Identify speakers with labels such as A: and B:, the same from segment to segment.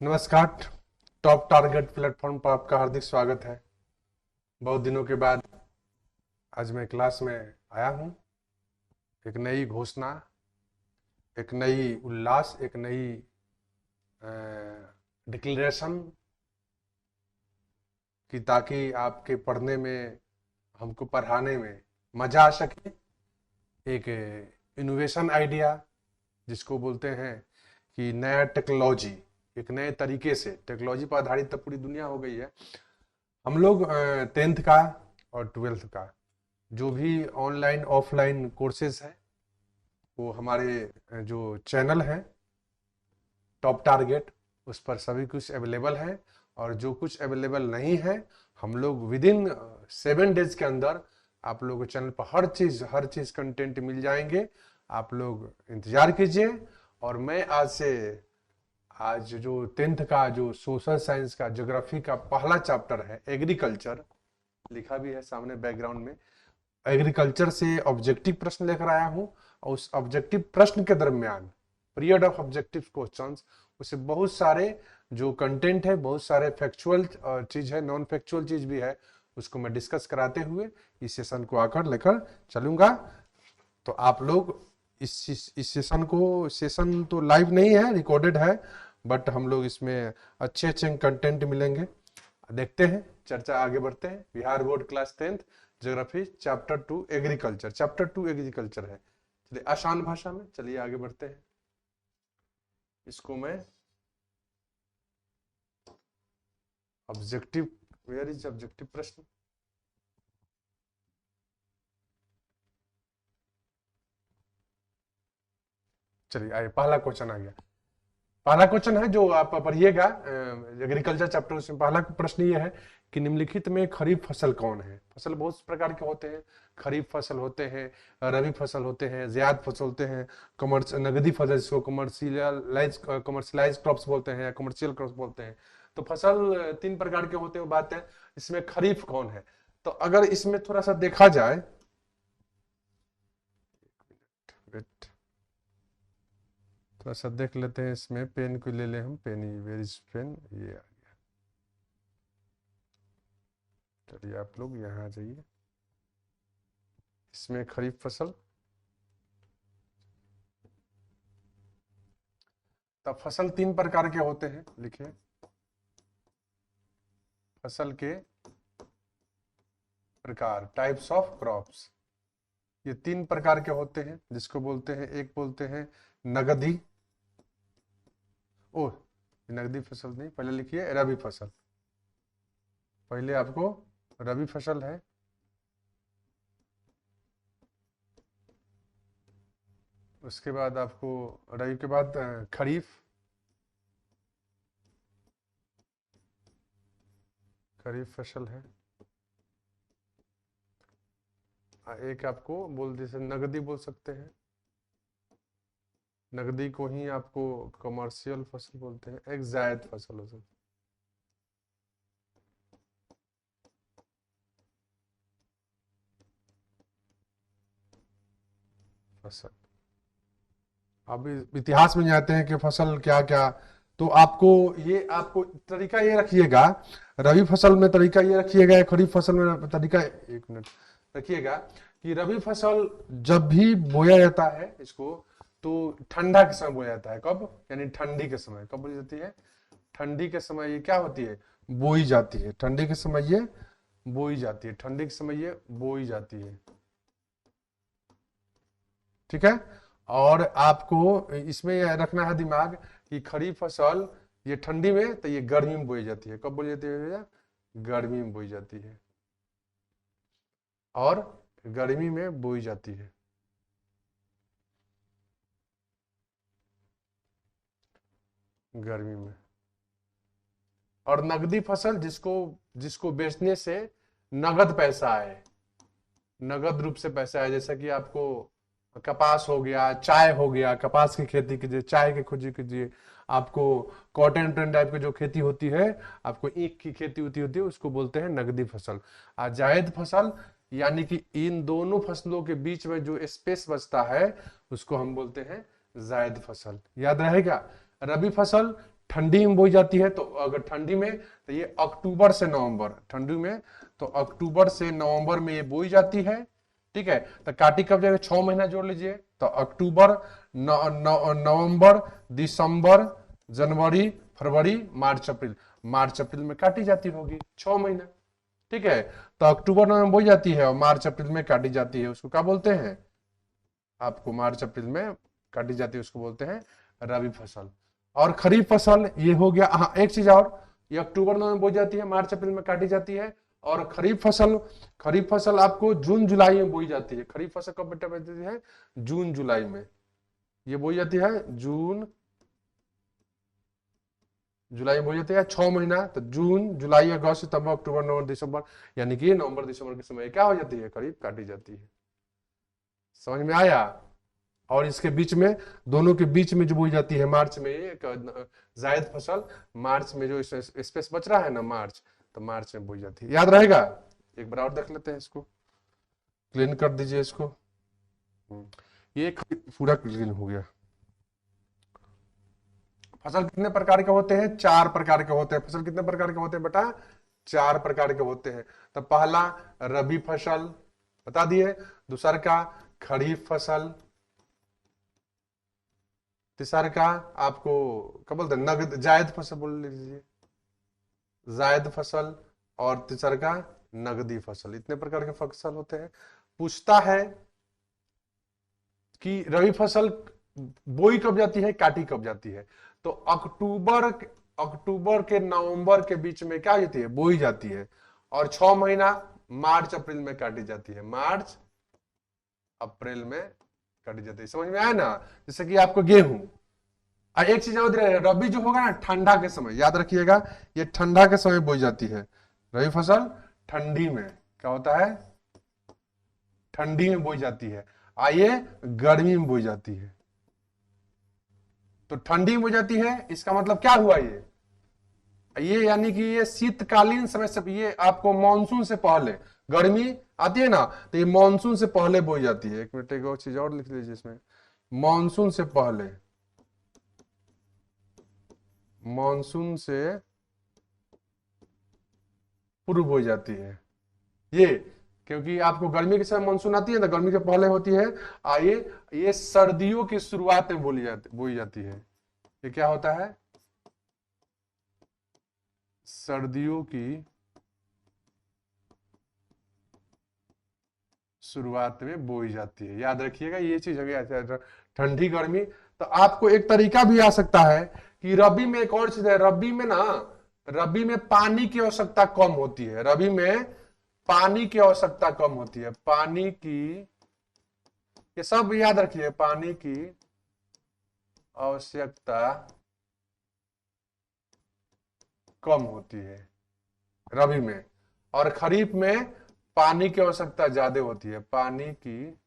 A: नमस्कार। Top target platform पर आपका हार्दिक स्वागत है। बहुत दिनों के बाद आज मैं क्लास में आया हूँ। एक नई घोषणा, एक नई उल्लास, एक नई डिक्लेरेशन कि ताकि आपके पढ़ने में, हमको पढ़ाने में मजा आ सके। एक इनोवेशन आइडिया जिसको बोलते हैं कि नया टेक्नोलॉजी, एक नए तरीके से टेक्नोलॉजी पर आधारित तो पूरी दुनिया हो गई है। हम लोग 10th का और 12th का जो भी ऑनलाइन ऑफलाइन कोर्सेज है वो हमारे जो चैनल है टॉप टारगेट, उस पर सभी कुछ अवेलेबल है। और जो कुछ अवेलेबल नहीं है, हम लोग विद इन 7 डेज के अंदर आप लोगों के चैनल पर हर चीज कंटेंट मिल जाएंगे। आप लोग इंतजार कीजिए। और मैं आज जो 10th का जो सोशल साइंस का ज्योग्राफी का पहला चैप्टर है एग्रीकल्चर, लिखा भी है सामने बैकग्राउंड में। एग्रीकल्चर से ऑब्जेक्टिव प्रश्न लेकर आया हूं और उस ऑब्जेक्टिव प्रश्न के दरमियान पीरियड ऑफ ऑब्जेक्टिव क्वेश्चंस, उसे बहुत सारे जो कंटेंट है, बहुत सारे फैक्चुअल चीज है, नॉन फैक्चुअल चीज भी है, उसको मैं डिस्कस कराते हुए इस सेशन को आकर लेकर चलूंगा। तो आप लोग इस सेशन तो लाइव नहीं है, रिकॉर्डेड है, बट हम लोग इसमें अच्छे अच्छे कंटेंट मिलेंगे। देखते हैं, चर्चा आगे बढ़ते हैं। Bihar board class 10th geography chapter 2 agriculture है। चलिए आसान भाषा में, चलिए आगे बढ़ते हैं। इसको मैं ऑब्जेक्टिव, वेयर इज ऑब्जेक्टिव प्रश्न, चलिए आइए, पहला क्वेश्चन आ गया। पहला क्वेश्चन है जो आप पढ़िएगा एग्रीकल्चर चैप्टर, उसमें पहला प्रश्न ये है कि निम्नलिखित में खरीफ फसल कौन है। फसल बहुत प्रकार के होते हैं। खरीफ फसल होते हैं, रबी फसल होते हैं, ज़ैद फसल होते हैं, नगदी फसल जिसको कमर्शियलाइज क्रॉप्स बोलते हैं या कमर्शियल क्रॉप्स बोलते हैं। तो फसल 3 प्रकार के होते हैं, बात है। इसमें खरीफ कौन है, तो अगर इसमें थोड़ा सा देखा जाए, वेट, थोड़ा सा देख लेते हैं। इसमें पेन को ले ले हम, पेन, वेयर इज पेन, ये आ गया। चलिए आप लोग यहाँ आ जाइए। इसमें खरीफ फसल, तब फसल 3 प्रकार के होते हैं, लिखिए। फसल के प्रकार, टाइप्स ऑफ क्रॉप्स, ये 3 प्रकार के होते हैं, जिसको बोलते हैं, एक बोलते हैं नगदी, ओ नगदी फसल नहीं, पहले लिखिए रबी फसल। पहले आपको रबी फसल है, उसके बाद आपको रबी के बाद खरीफ, खरीफ फसल है। एक आपको बोल, जैसे नगदी बोल सकते हैं, नगदी को ही आपको कमर्शियल फसल बोलते हैं। एक जायद फसल हो सकती है, फसल। अब इतिहास में जाते हैं कि फसल क्या क्या, तो आपको तरीका ये रखिएगा। रबी फसल में तरीका ये रखिएगा, खरीफ फसल में तरीका, एक मिनट रखिएगा, कि रबी फसल जब भी बोया जाता है इसको, तो ठंडा के समय बोया जाता है। कब, यानी ठंडी के समय। कब बोई जाती है? ठंडी के समय ये क्या होती है, बोई जाती है। ठंडी के समय ये बोई जाती है, ठंडी के समय ये बोई जाती है। ठीक है। और आपको इसमें यह रखना है दिमाग कि खरीफ फसल ये ठंडी में, तो ये गर्मी में बोई जाती है। कब बोई जाती है भैया? गर्मी में बोई जाती है, और गर्मी में बोई जाती है। गर्मी में। और नगदी फसल जिसको जिसको बेचने से नगद पैसा आए, नगद रूप से पैसा आए, जैसे कि आपको कपास हो गया, चाय हो गया, कपास की खेती कीजिए, चाय की खोजी कीजिए। आपको कॉटन ट्रेंड टाइप की जो खेती होती है, आपको ईख की खेती होती है, उसको बोलते हैं नगदी फसल। और जायद फसल, यानी कि इन दोनों फसलों के बीच में जो स्पेस बचता है, उसको हम बोलते हैं जायद फसल। याद रहेगा, रबी फसल ठंडी में बोई जाती है, तो अगर ठंडी में तो ये अक्टूबर से नवंबर, ठंडी में तो अक्टूबर से नवंबर में ये बोई जाती है। ठीक है, तो काटी कब जाएगा, 6 महीना जोड़ लीजिए, तो अक्टूबर, नवंबर, दिसंबर, जनवरी, फरवरी, मार्च, अप्रैल। मार्च अप्रैल में काटी जाती होगी 6 महीना। ठीक है, तो अक्टूबर नवंबर बोई जाती है और मार्च अप्रैल में काटी जाती है, उसको क्या बोलते हैं आपको, मार्च अप्रैल में काटी जाती है उसको बोलते हैं रबी फसल। और खरीफ फसल ये हो गया। हाँ, एक चीज और, ये अक्टूबर नवंबर बोई जाती है, मार्च अप्रैल में काटी जाती है। और खरीफ फसल आपको जून जुलाई में बोई जाती है। खरीफ फसल कब बेटा बोई जाती है, जून जुलाई में ये बोई जाती है, जून जुलाई में बोई जाती है 6 महीना। तो जून जुलाई अगस्त सितंबर अक्टूबर नवंबर दिसंबर, यानी कि नवंबर दिसंबर के समय क्या हो जाती है, खरीफ काटी जाती है। समझ में आया। और इसके बीच में, दोनों के बीच में जो बोई जाती है मार्च में, ये जायद फसल मार्च में, जो स्पेस बच रहा है ना मार्च, तो मार्च में बोई जाती है। याद रहेगा। एक बार और देख लेते हैं इसको, क्लीन कर दीजिए इसको। ये पूरा क्लीन हो गया। फसल कितने प्रकार के होते हैं, 4 प्रकार के होते हैं। फसल कितने प्रकार के होते हैं बेटा, 4 प्रकार के होते हैं। तो पहला रबी फसल बता दिए, दूसरा का खरीफ फसल, तीसरा का आपको क्या बोलते हैं, नगद जायद फसल बोल लीजिए, जायद फसल, और तीसरा का नगदी फसल। इतने प्रकार के फसल होते हैं। पूछता है कि रबी फसल बोई कब जाती है, काटी कब जाती है, तो अक्टूबर के नवंबर के बीच में क्या जाती है, बोई जाती है। और 6 महीना मार्च अप्रैल में काटी जाती है, मार्च अप्रैल में काटी जाती है। समझ में आया ना। जैसे कि आपको गेहूं, एक चीज और, रबी जो होगा ना ठंडा के समय, याद रखिएगा, ये ठंडा के समय बोई जाती है। रबी फसल ठंडी में क्या होता है, ठंडी में बोई जाती है। आइए गर्मी में बोई जाती है। तो ठंडी में बोई जाती है, इसका मतलब क्या हुआ, ये यानी कि ये शीतकालीन समय से, ये आपको मानसून से पहले, गर्मी आती है ना, तो ये मानसून से पहले बोई जाती है। एक मिनट, एक और चीज और लिख लीजिए इसमें, मानसून से पहले, मानसून से पूर्व बोई जाती है ये, क्योंकि आपको गर्मी के समय मानसून आती है ना, गर्मी के पहले होती है। आइए, ये सर्दियों की शुरुआत में बोई जाती है। ये क्या होता है, सर्दियों की शुरुआत में बोई जाती है। याद रखिएगा ये चीज है, ठंडी गर्मी। तो आपको एक तरीका भी आ सकता है कि रबी में एक और चीज है, रबी में ना, रबी में पानी की आवश्यकता कम होती है। रबी में पानी की आवश्यकता कम होती है, पानी की, ये सब याद रखिए, पानी की आवश्यकता कम होती है रबी में। और खरीफ में पानी की आवश्यकता ज्यादा होती है, पानी की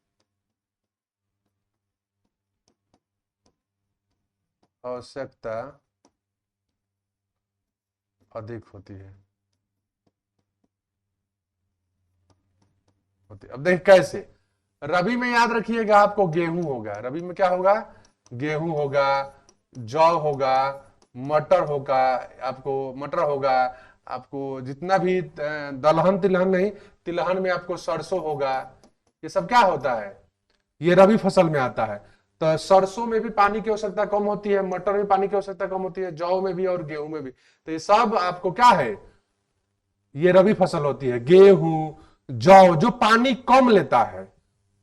A: आवश्यकता अधिक होती है। अब देख कैसे, रबी में याद रखिएगा आपको गेहूं होगा, रबी में क्या होगा, गेहूं होगा, जौ होगा, मटर होगा, आपको मटर होगा, आपको जितना भी दलहन तिलहन नहीं, तिलहन में आपको सरसों होगा। ये सब क्या होता है, ये रबी फसल में आता है। तो सरसों में भी पानी की आवश्यकता कम होती है, मटर में पानी की आवश्यकता कम होती है, जौ में भी और गेहूं में भी। तो ये सब आपको क्या है, ये रबी फसल होती है। गेहूं, जौ जो पानी कम लेता है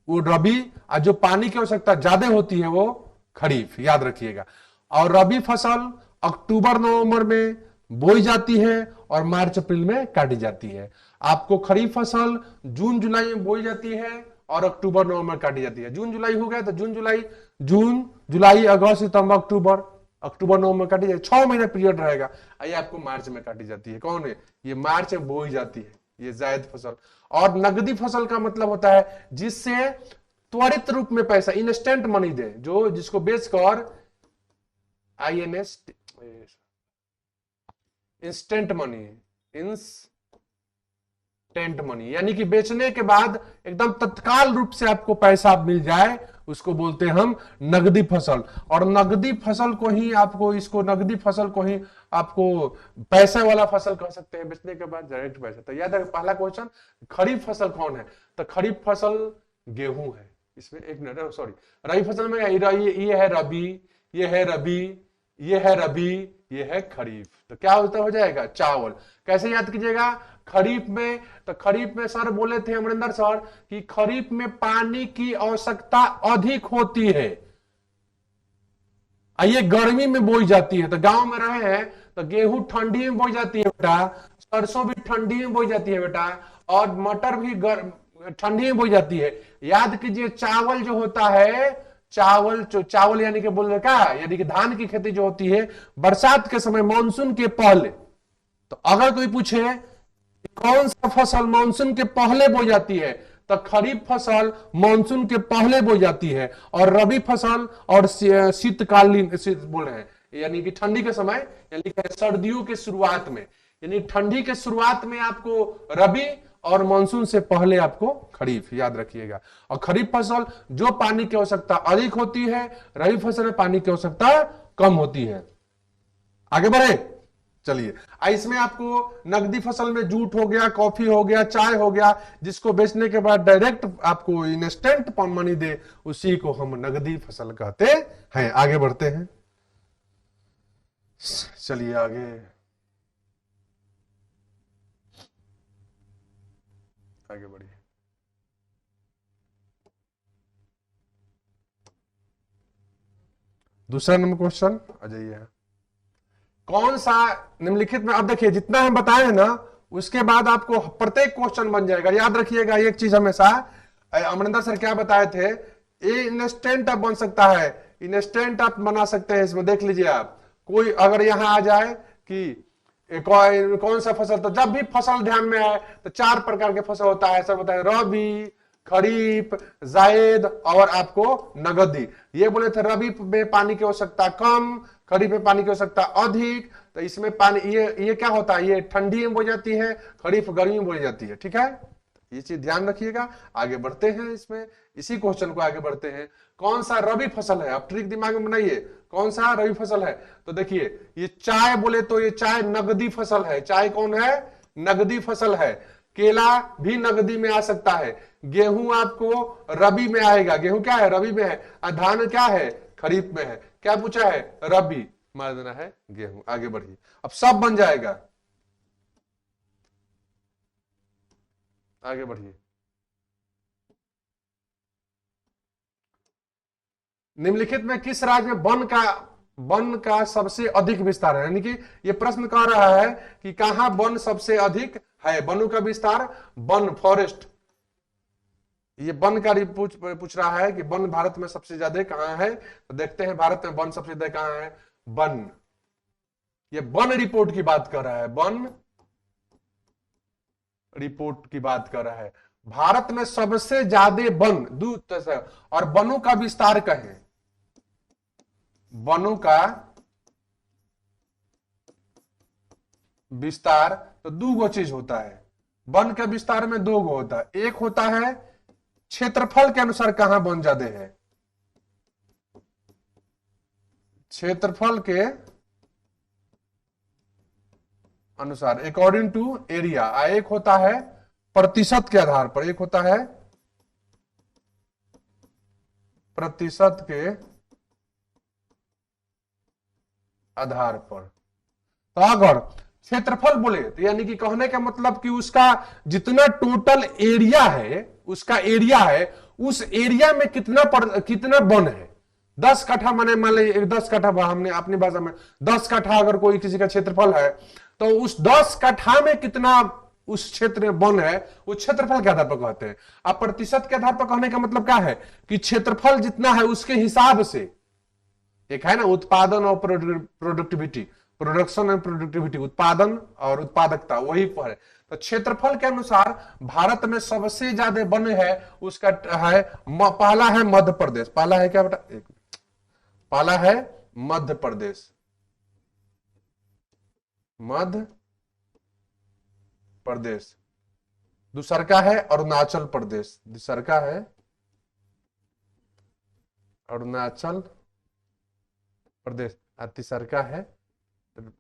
A: वो रबी, और जो पानी की आवश्यकता ज्यादा होती है वो खरीफ, याद रखिएगा। और रबी फसल अक्टूबर नवंबर में बोई जाती है और मार्च अप्रैल में काटी जाती है। आपको खरीफ फसल जून जुलाई में बोई जाती है और अक्टूबर नवंबर काटी जाती है। जून जुलाई हो गया तो जून जुलाई अगस्त सितंबर अक्टूबर, अक्टूबर नवंबर काटी जाती है, 6 महीने पीरियड रहेगा। आइए आपको मार्च में काटी जाती है, कौन है ये, मार्च में बोई जाती है, ये जायद फसल। और नगदी फसल का मतलब होता है जिससे त्वरित रूप में पैसा, इंस्टेंट मनी दे, जो जिसको बेचकर INS, instant money, instant money, यानी कि बेचने के बाद एकदम तत्काल रूप से आपको पैसा मिल जाए, उसको बोलते हैं हम नगदी फसल। और नगदी फसल को ही आपको, इसको नगदी फसल को ही आपको पैसे वाला फसल कह सकते हैं, बेचने के बाद डायरेक्ट पैसा। तो याद है पहला क्वेश्चन, खरीफ फसल कौन है? तो खरीफ फसल गेहूं है। इसमें एक मिनट, सॉरी, रबी फसल में ये है रबी, ये है रबी, ये है रबी, ये है खरीफ। तो क्या होता हो जाएगा? चावल। कैसे याद कीजिएगा? खरीफ में, तो खरीफ में सर बोले थे अमरिंदर सर कि खरीफ में पानी की आवश्यकता अधिक होती है, ये गर्मी में बोई जाती है। तो गांव में रहे हैं तो गेहूं ठंडी में बोई जाती है बेटा, सरसों भी ठंडी में बोई जाती है बेटा, और मटर भी ठंडी में बोई जाती है। याद कीजिए चावल जो होता है, चावल यानी कि बोल रहे क्या, यानी कि धान की खेती जो होती है बरसात के समय, मानसून के पहले। तो अगर कोई पूछे कौन सा फसल मानसून के पहले बोई जाती है, तो खरीफ फसल मानसून के पहले बोई जाती है, और रबी फसल और शीतकालीन बोल रहे हैं, यानी कि ठंडी के समय, यानी कि सर्दियों के शुरुआत में, यानी ठंडी के शुरुआत में आपको रबी, और मानसून से पहले आपको खरीफ, याद रखिएगा। और खरीफ फसल जो पानी की आवश्यकता अधिक होती है, रबी फसल में पानी की आवश्यकता कम होती है। आगे बढ़े, चलिए। इसमें आपको नगदी फसल में जूट हो गया, कॉफी हो गया, चाय हो गया, जिसको बेचने के बाद डायरेक्ट आपको इंस्टेंट मनी दे, उसी को हम नगदी फसल कहते हैं। आगे बढ़ते हैं, चलिए आगे। आगे बढ़िए। दूसरा नंबर क्वेश्चन आ जाइए। कौन सा निम्नलिखित में, अब देखिए जितना हम बताए हैं ना, उसके बाद आपको प्रत्येक क्वेश्चन बन जाएगा। याद रखिएगा एक चीज हमेशा, अमरिंदर सर क्या बताए थे, ये इंस्टेंट आप बन सकता है, इंस्टेंट आप बना सकते हैं। इसमें देख लीजिए आप, कोई अगर यहां आ जाए कि कौन सा फसल, तो जब भी फसल ध्यान में आए तो 4 प्रकार के फसल होता है सर, बताए रबी, खरीफ, जायद और आपको नगदी। ये बोले थे रबी में पानी की आवश्यकता कम, खरीफ में पानी की आवश्यकता अधिक। तो इसमें पानी, ये क्या होता है, ये ठंडी में बोई जाती है, खरीफ गर्मी में बोई जाती है। ठीक है, ये चीज ध्यान रखिएगा। आगे बढ़ते हैं, इसमें इसी क्वेश्चन को आगे बढ़ते हैं। कौन सा रबी फसल है? आप ट्रिक दिमाग में बनाइए, कौन सा रबी फसल है? तो देखिए ये चाय बोले तो ये चाय नगदी फसल है। चाय कौन है? नगदी फसल है। केला भी नगदी में आ सकता है। गेहूं आपको रबी में आएगा, गेहूं क्या है? रबी में है। धान क्या है? खरीफ में है। क्या पूछा है? रबी, मार देना है गेहूं। आगे बढ़िए, अब सब बन जाएगा। आगे बढ़िए। निम्नलिखित में किस राज्य में वन का सबसे अधिक विस्तार है? यानी कि ये प्रश्न कह रहा है कि कहां वन सबसे अधिक है, वनों का विस्तार, वन फॉरेस्ट। ये वन का पूछ रहा है कि वन भारत में सबसे ज्यादा कहां है। तो देखते हैं भारत में वन सबसे ज्यादा कहां है। वन, ये वन रिपोर्ट की बात कर रहा है, वन रिपोर्ट की बात कर रहा है। भारत में सबसे ज्यादा वन और वनों का विस्तार कहें, वनों का विस्तार, तो दो गो चीज होता है वन के विस्तार में, दो गो होता है। एक होता है क्षेत्रफल के अनुसार कहां वन ज्यादा है, क्षेत्रफल के अनुसार अकॉर्डिंग टू एरिया। एक होता है प्रतिशत के आधार पर, एक होता है प्रतिशत के आधार पर। तो अगर क्षेत्रफल बोले तो यानी कि कहने का मतलब कि उसका जितना टोटल एरिया है, उसका एरिया है, उस एरिया में कितना वन है। 10 कट्ठा मान लीजिए 10 कट्ठा, हमने अपनी भाषा में 10 कट्ठा अगर कोई किसी का क्षेत्रफल है, तो उस 10 कट्ठा में कितना उस क्षेत्र में वन है, वो क्षेत्रफल के आधार पर कहते हैं। अब प्रतिशत के आधार पर कहने का मतलब क्या है कि क्षेत्रफल जितना है उसके हिसाब से, एक है ना उत्पादन और प्रोडक्टिविटी, प्रोडक्शन एंड प्रोडक्टिविटी, उत्पादन और उत्पादकता, वही पर है। तो क्षेत्रफल के अनुसार भारत में सबसे ज्यादा वन है, उसका है पहला है मध्य प्रदेश। पहला है क्या बेटा? पहला है मध्य प्रदेश, मध्य प्रदेश। दूसर का है अरुणाचल प्रदेश, दूसर का है अरुणाचल प्रदेश, तीसर का है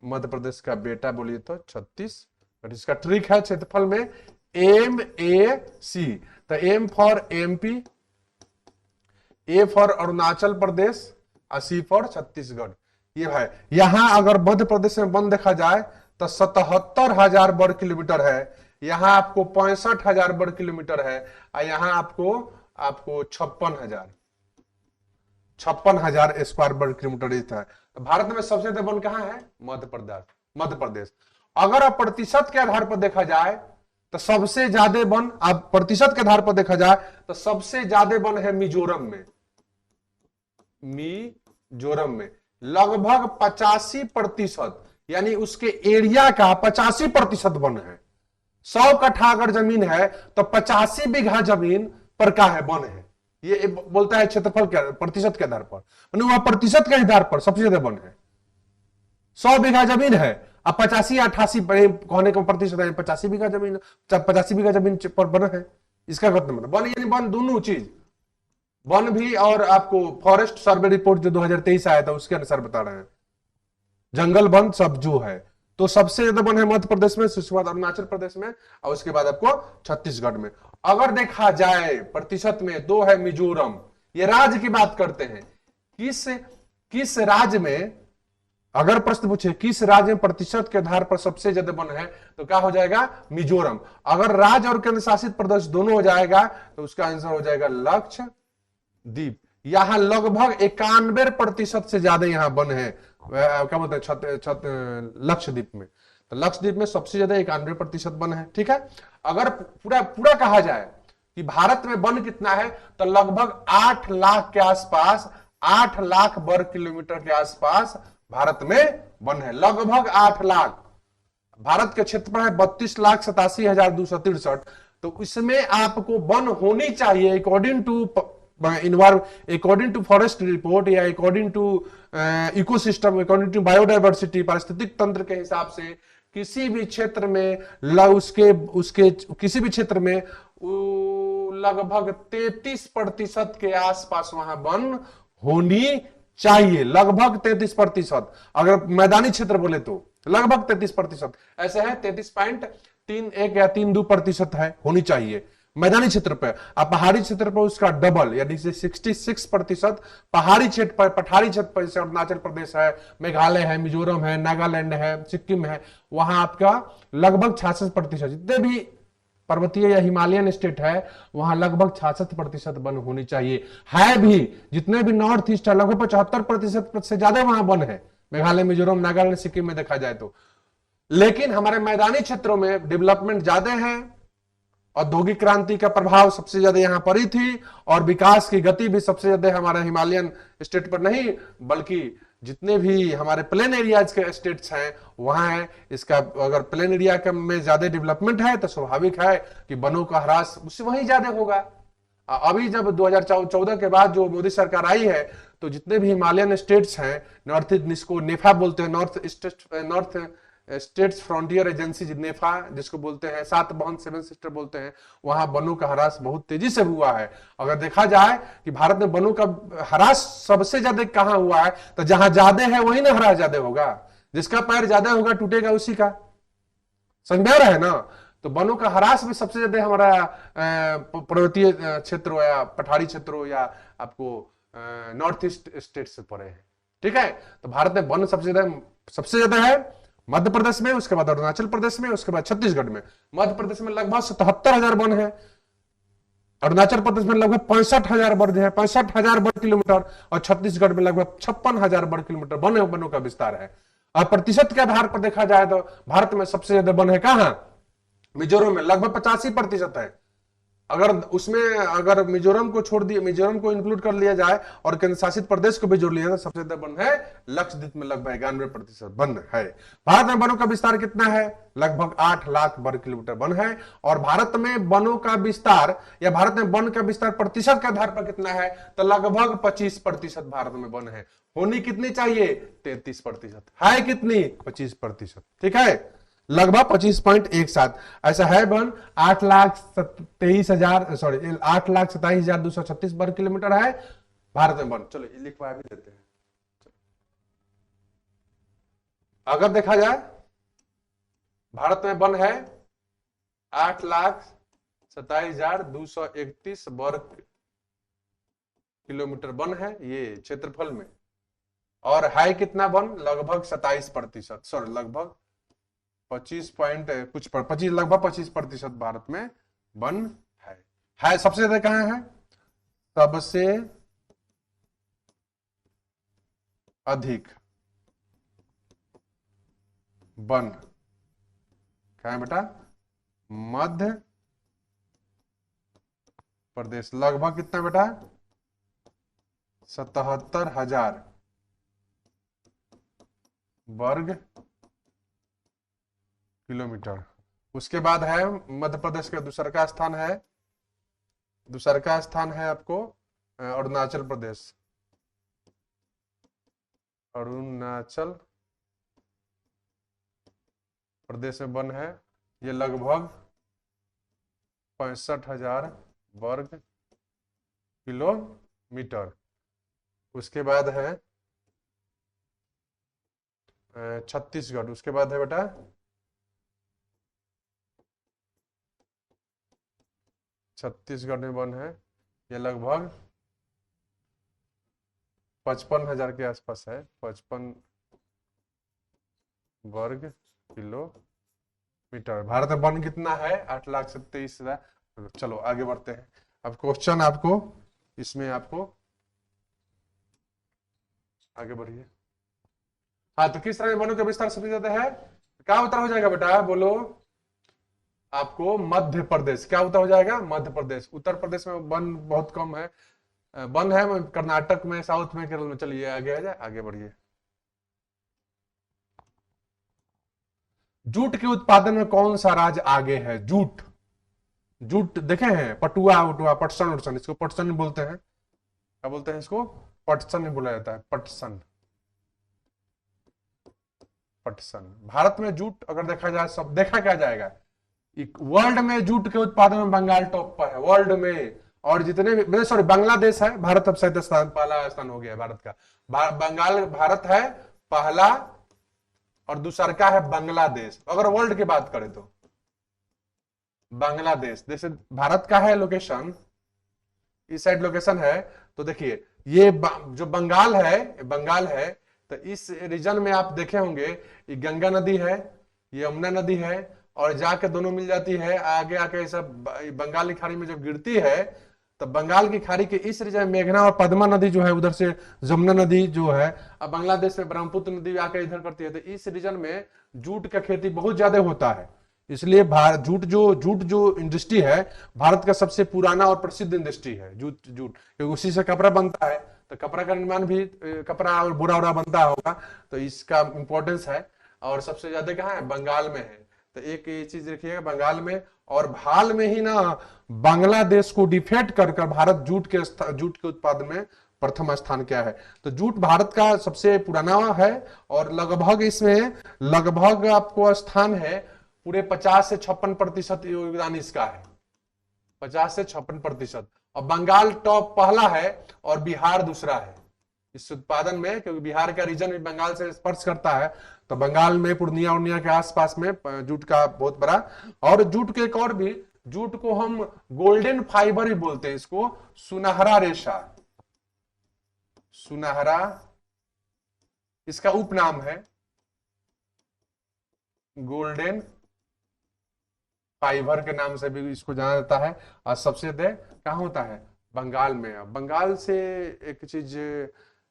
A: मध्य प्रदेश का बेटा बोलिए तो छत्तीसगढ़। इसका ट्रिक है क्षेत्रफल में MAC, तो M for MP, A for Arunachal Pradesh और C फॉर छत्तीसगढ़। ये है, यहां अगर मध्य प्रदेश में वन देखा जाए तो 77,000 वर्ग किलोमीटर है, यहां आपको 65,000 वर्ग किलोमीटर है, और यहां आपको 56,000 स्क्वायर वर्ग किलोमीटर है। तो भारत में सबसे ज्यादा वन कहां है? मध्य प्रदेश। अगर आप प्रतिशत के आधार पर देखा जाए तो सबसे ज्यादा वन, आप प्रतिशत के आधार पर देखा जाए तो सबसे ज्यादा वन है मिजोरम में लगभग 85%, यानी उसके एरिया का 85% वन है। 100 कट्ठा अगर जमीन है तो 85 बीघा जमीन पर का है वन है। ये बोलता है क्षेत्रफल के प्रतिशत के आधार पर, वह प्रतिशत के आधार पर सबसे ज्यादा वन है। 100 बीघा जमीन है, अब 85 88 कहने का प्रतिशत है, 85 बीघा जमीन, 85 बीघा जमीन पर वन है। इसका मतलब वन यानी वन दोनों चीज, वन भी और आपको फॉरेस्ट सर्वे रिपोर्ट जो 2023 आया था उसके अनुसार बता रहे हैं, जंगल वन सब जो है। तो सबसे ज्यादा वन है मध्य प्रदेश में, उसके बाद अरुणाचल प्रदेश में, और उसके बाद आपको छत्तीसगढ़ में। अगर देखा जाए प्रतिशत में, दो है मिजोरम। ये राज्य की बात करते हैं, किस राज्य में, अगर प्रश्न पूछे किस राज्य में प्रतिशत के आधार पर सबसे ज्यादा वन है तो क्या हो जाएगा? मिजोरम। अगर राज्य और केंद्र शासित प्रदेश दोनों हो जाएगा तो उसका आंसर हो जाएगा लक्षद्वीप। यहां लगभग 91% से ज्यादा यहां वन है, क्या बोलते हैं, लक्षद्वीप में। तो लक्षद्वीप में सबसे ज्यादा 91% वन है। ठीक है, अगर पूरा कहा जाए कि भारत में वन कितना है तो लगभग 8 लाख के आसपास, 8 लाख वर्ग किलोमीटर के आसपास भारत में वन है, लगभग 8 लाख। भारत के क्षेत्रफल है 32,87,263, तो इसमें आपको वन होनी चाहिए अकॉर्डिंग टू फॉरेस्ट रिपोर्ट या according to ecosystem, according to biodiversity, पारिस्थितिक तंत्र के हिसाब से किसी भी क्षेत्र में उसके किसी भी क्षेत्र में लगभग 33% के आसपास वहां वन होनी चाहिए, लगभग 33%। अगर मैदानी क्षेत्र बोले तो लगभग 33%, ऐसे है 33.31 या 32% है, होनी चाहिए मैदानी क्षेत्र पर। अब पहाड़ी क्षेत्र पर उसका डबल यानी 66% पहाड़ी क्षेत्र पर, पठारी क्षेत्र पर, जैसे अरुणाचल प्रदेश है, मेघालय है, मिजोरम है, नागालैंड है, सिक्किम है, वहां आपका लगभग 66%, जितने भी पर्वतीय या हिमालयन स्टेट है वहां लगभग 66% वन होनी चाहिए। है भी, जितने भी नॉर्थ ईस्ट है लगभग 75% से ज्यादा वहां वन है, मेघालय, मिजोरम, नागालैंड, सिक्किम में देखा जाए तो। लेकिन हमारे मैदानी क्षेत्रों में डेवलपमेंट ज्यादा है, औद्योगिक क्रांति का प्रभाव सबसे ज्यादा यहां पर ही थी, और विकास की गति भी सबसे ज्यादा हमारे हिमालयन स्टेट पर नहीं, बल्कि जितने भी हमारे प्लेन एरियाज के स्टेट्स हैं वहां है। इसका अगर प्लेन एरिया में ज्यादा डेवलपमेंट है तो स्वाभाविक है कि वनों का ह्रास उससे वहीं ज्यादा होगा। अभी जब 2014 के बाद जो मोदी सरकार आई है तो जितने भी हिमालयन स्टेट्स हैं, नॉर्थ ईस्ट, जिसको नेफा बोलते हैं, नॉर्थ स्टेट्स फ्रंटियर एजेंसी, नेफा जिसको बोलते हैं, 7 बहन 7 सिस्टर बोलते हैं, वहां वनों का ह्रास बहुत तेजी से हुआ है। अगर देखा जाए कि भारत में वनों का ह्रास सबसे ज्यादा कहां हुआ है तो जहां ज्यादा है वही ना ह्रास ज्यादा होगा, जिसका पैर ज्यादा होगा टूटेगा उसी का, समझ में आ रहा है ना। तो वनों का ह्रास भी सबसे ज्यादा हमारा पर्वतीय क्षेत्र हो या पठारी क्षेत्र हो या आपको नॉर्थ ईस्ट स्टेट से परे है। ठीक है, तो भारत में वन सबसे ज्यादा है मध्य प्रदेश में, उसके बाद अरुणाचल प्रदेश में, उसके बाद छत्तीसगढ़ में। मध्य प्रदेश में लगभग 77,000 वन है, अरुणाचल प्रदेश में लगभग 65,000 वर्ग है, 65,000 वर्ग किलोमीटर, और छत्तीसगढ़ में लगभग 56,000 वर्ग किलोमीटर वनों का विस्तार है। और प्रतिशत के आधार पर देखा जाए तो भारत में सबसे ज्यादा वन है कहां? मिजोरम में लगभग 85% है। अगर मिजोरम को छोड़ दिए, मिजोरम को इंक्लूड कर लिया जाए और केंद्र शासित प्रदेश को भी जोड़ लिया जाए तो सबसे ज्यादा वन है लक्षद्वीप में, लगभग 91% वन है। भारत में वनों का विस्तार कितना है? लगभग 8 लाख वर्ग किलोमीटर वन है। और भारत में वनों का विस्तार या भारत में वन का विस्तार प्रतिशत के आधार पर कितना है तो लगभग 25% भारत में वन है। होनी कितनी चाहिए? 33%। है कितनी? 25%। ठीक है, लगभग 25.17। ऐसा है वन 8,23,000 सॉरी 8,27,236 वर्ग किलोमीटर है भारत में वन। चलो ये लिखवा भी देते हैं। अगर देखा जाए भारत में वन है 8,27,231 वर्ग किलोमीटर वन है ये क्षेत्रफल में, और है कितना वन, लगभग 27%, सॉरी लगभग 25 पॉइंट कुछ पर 25 लगभग 25% भारत में वन है। सबसे ज्यादा कहां है, सबसे अधिक वन कहां है बेटा, मध्य प्रदेश। लगभग कितना बेटा, 77,000 वर्ग किलोमीटर। उसके बाद है मध्य प्रदेश का दूसरा का स्थान है, दूसरा का स्थान है आपको अरुणाचल प्रदेश। अरुणाचल प्रदेश में वन है, ये लगभग 65,000 वर्ग किलोमीटर। उसके बाद है छत्तीसगढ़। उसके बाद है बेटा छत्तीसगढ़ में वन है, ये लगभग 55,000 के आसपास है, 55 वर्ग किलोमीटर। भारत में वन कितना है, 8,27,000। चलो आगे बढ़ते हैं। अब क्वेश्चन आपको इसमें आपको आगे बढ़िए। हाँ, तो किस तरह वनों का विस्तार सबसे ज्यादा है, क्या उत्तर हो जाएगा बेटा, बोलो आपको मध्य प्रदेश। क्या उत्तर हो जाएगा, मध्य प्रदेश। उत्तर प्रदेश में वन बहुत कम है, वन है कर्नाटक में, साउथ में, केरल में। चलिए आगे आ जाए, आगे बढ़िए। जूट के उत्पादन में कौन सा राज्य आगे है, जूट, जूट देखे हैं, पटुआ उटुआ, पटसन उटसन, इसको पटसन बोलते हैं। क्या बोलते हैं इसको, पटसन ही बोला जाता है, पटसन, पटसन। भारत में जूट अगर देखा जाए, सब देखा क्या जाएगा, वर्ल्ड में जूट के उत्पादन में बंगाल टॉप पर है, वर्ल्ड में। और जितने भी सॉरी बांग्लादेश है, भारत अब सैयद स्थान, पहला स्थान हो गया है भारत का। बंगाल भारत है पहला, और दूसरा का है बांग्लादेश। अगर वर्ल्ड की बात करें तो बांग्लादेश, जैसे भारत का है लोकेशन, इस साइड लोकेशन है, तो देखिए ये जो बंगाल है, तो इस रीजन में आप देखे होंगे ये गंगा नदी है, ये यमुना नदी है, और जाके दोनों मिल जाती है, आगे आके सब बंगाल की खाड़ी में जो गिरती है, तो बंगाल की खाड़ी के इस रीजन में मेघना और पद्मा नदी जो है, उधर से जमुना नदी जो है, अब बांग्लादेश में ब्रह्मपुत्र नदी आकर इधर करती है, तो इस रीजन में जूट का खेती बहुत ज्यादा होता है। इसलिए जूट जो इंडस्ट्री है, भारत का सबसे पुराना और प्रसिद्ध इंडस्ट्री है जूट, क्योंकि उसी से कपड़ा बनता है, तो कपड़ा का निर्माण भी, कपड़ा और बोरा वोरा बनता होगा, तो इसका इंपॉर्टेंस है। और सबसे ज्यादा कहाँ है, बंगाल में है। तो एक ये चीज देखिएगा, बंगाल में, और हाल में ही ना बांग्लादेश को डिफेट कर भारत जूट के उत्पादन में प्रथम स्थान क्या है। तो जूट भारत का सबसे पुराना है, और लगभग इसमें लगभग आपको स्थान है पूरे 50 से 56% योगदान इसका है, 50 से 56%। और बंगाल टॉप पहला है और बिहार दूसरा है इस उत्पादन में, क्योंकि बिहार का रीजन भी बंगाल से स्पर्श करता है। तो बंगाल में पूर्णिया उर्निया के आसपास में जूट का बहुत बड़ा, और जूट के एक और भी, जूट को हम गोल्डन फाइबर ही बोलते हैं, इसको सुनहरा रेशा, सुनहरा इसका उपनाम है, गोल्डन फाइबर के नाम से भी इसको जाना जाता है। और सबसे ज्यादा कहाँ होता है, बंगाल में। बंगाल से एक चीज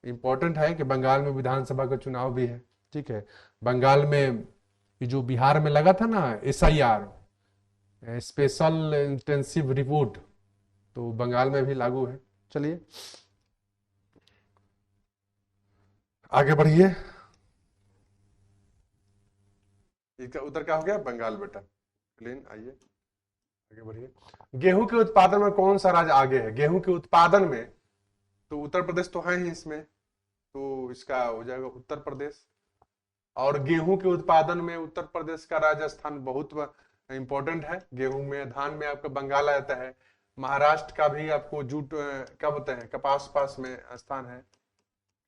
A: इंपॉर्टेंट है कि बंगाल में विधानसभा का चुनाव भी है, ठीक है। बंगाल में जो बिहार में लगा था ना SIR, स्पेशल इंटेंसिव रिपोर्ट, तो बंगाल में भी लागू है। चलिए आगे बढ़िए। इसका उत्तर क्या हो गया, बंगाल बेटा, क्लीन। आइए आगे बढ़िए। गेहूं के उत्पादन में कौन सा राज्य आगे है, गेहूं के उत्पादन में, तो उत्तर प्रदेश तो है ही इसमें, तो इसका हो जाएगा उत्तर प्रदेश। और गेहूं के उत्पादन में उत्तर प्रदेश का राजस्थान बहुत इंपॉर्टेंट है। गेहूं में, धान में आपका बंगाल आता है। महाराष्ट्र का भी आपको जूट क्या बोलते हैं, कपास पास में स्थान है,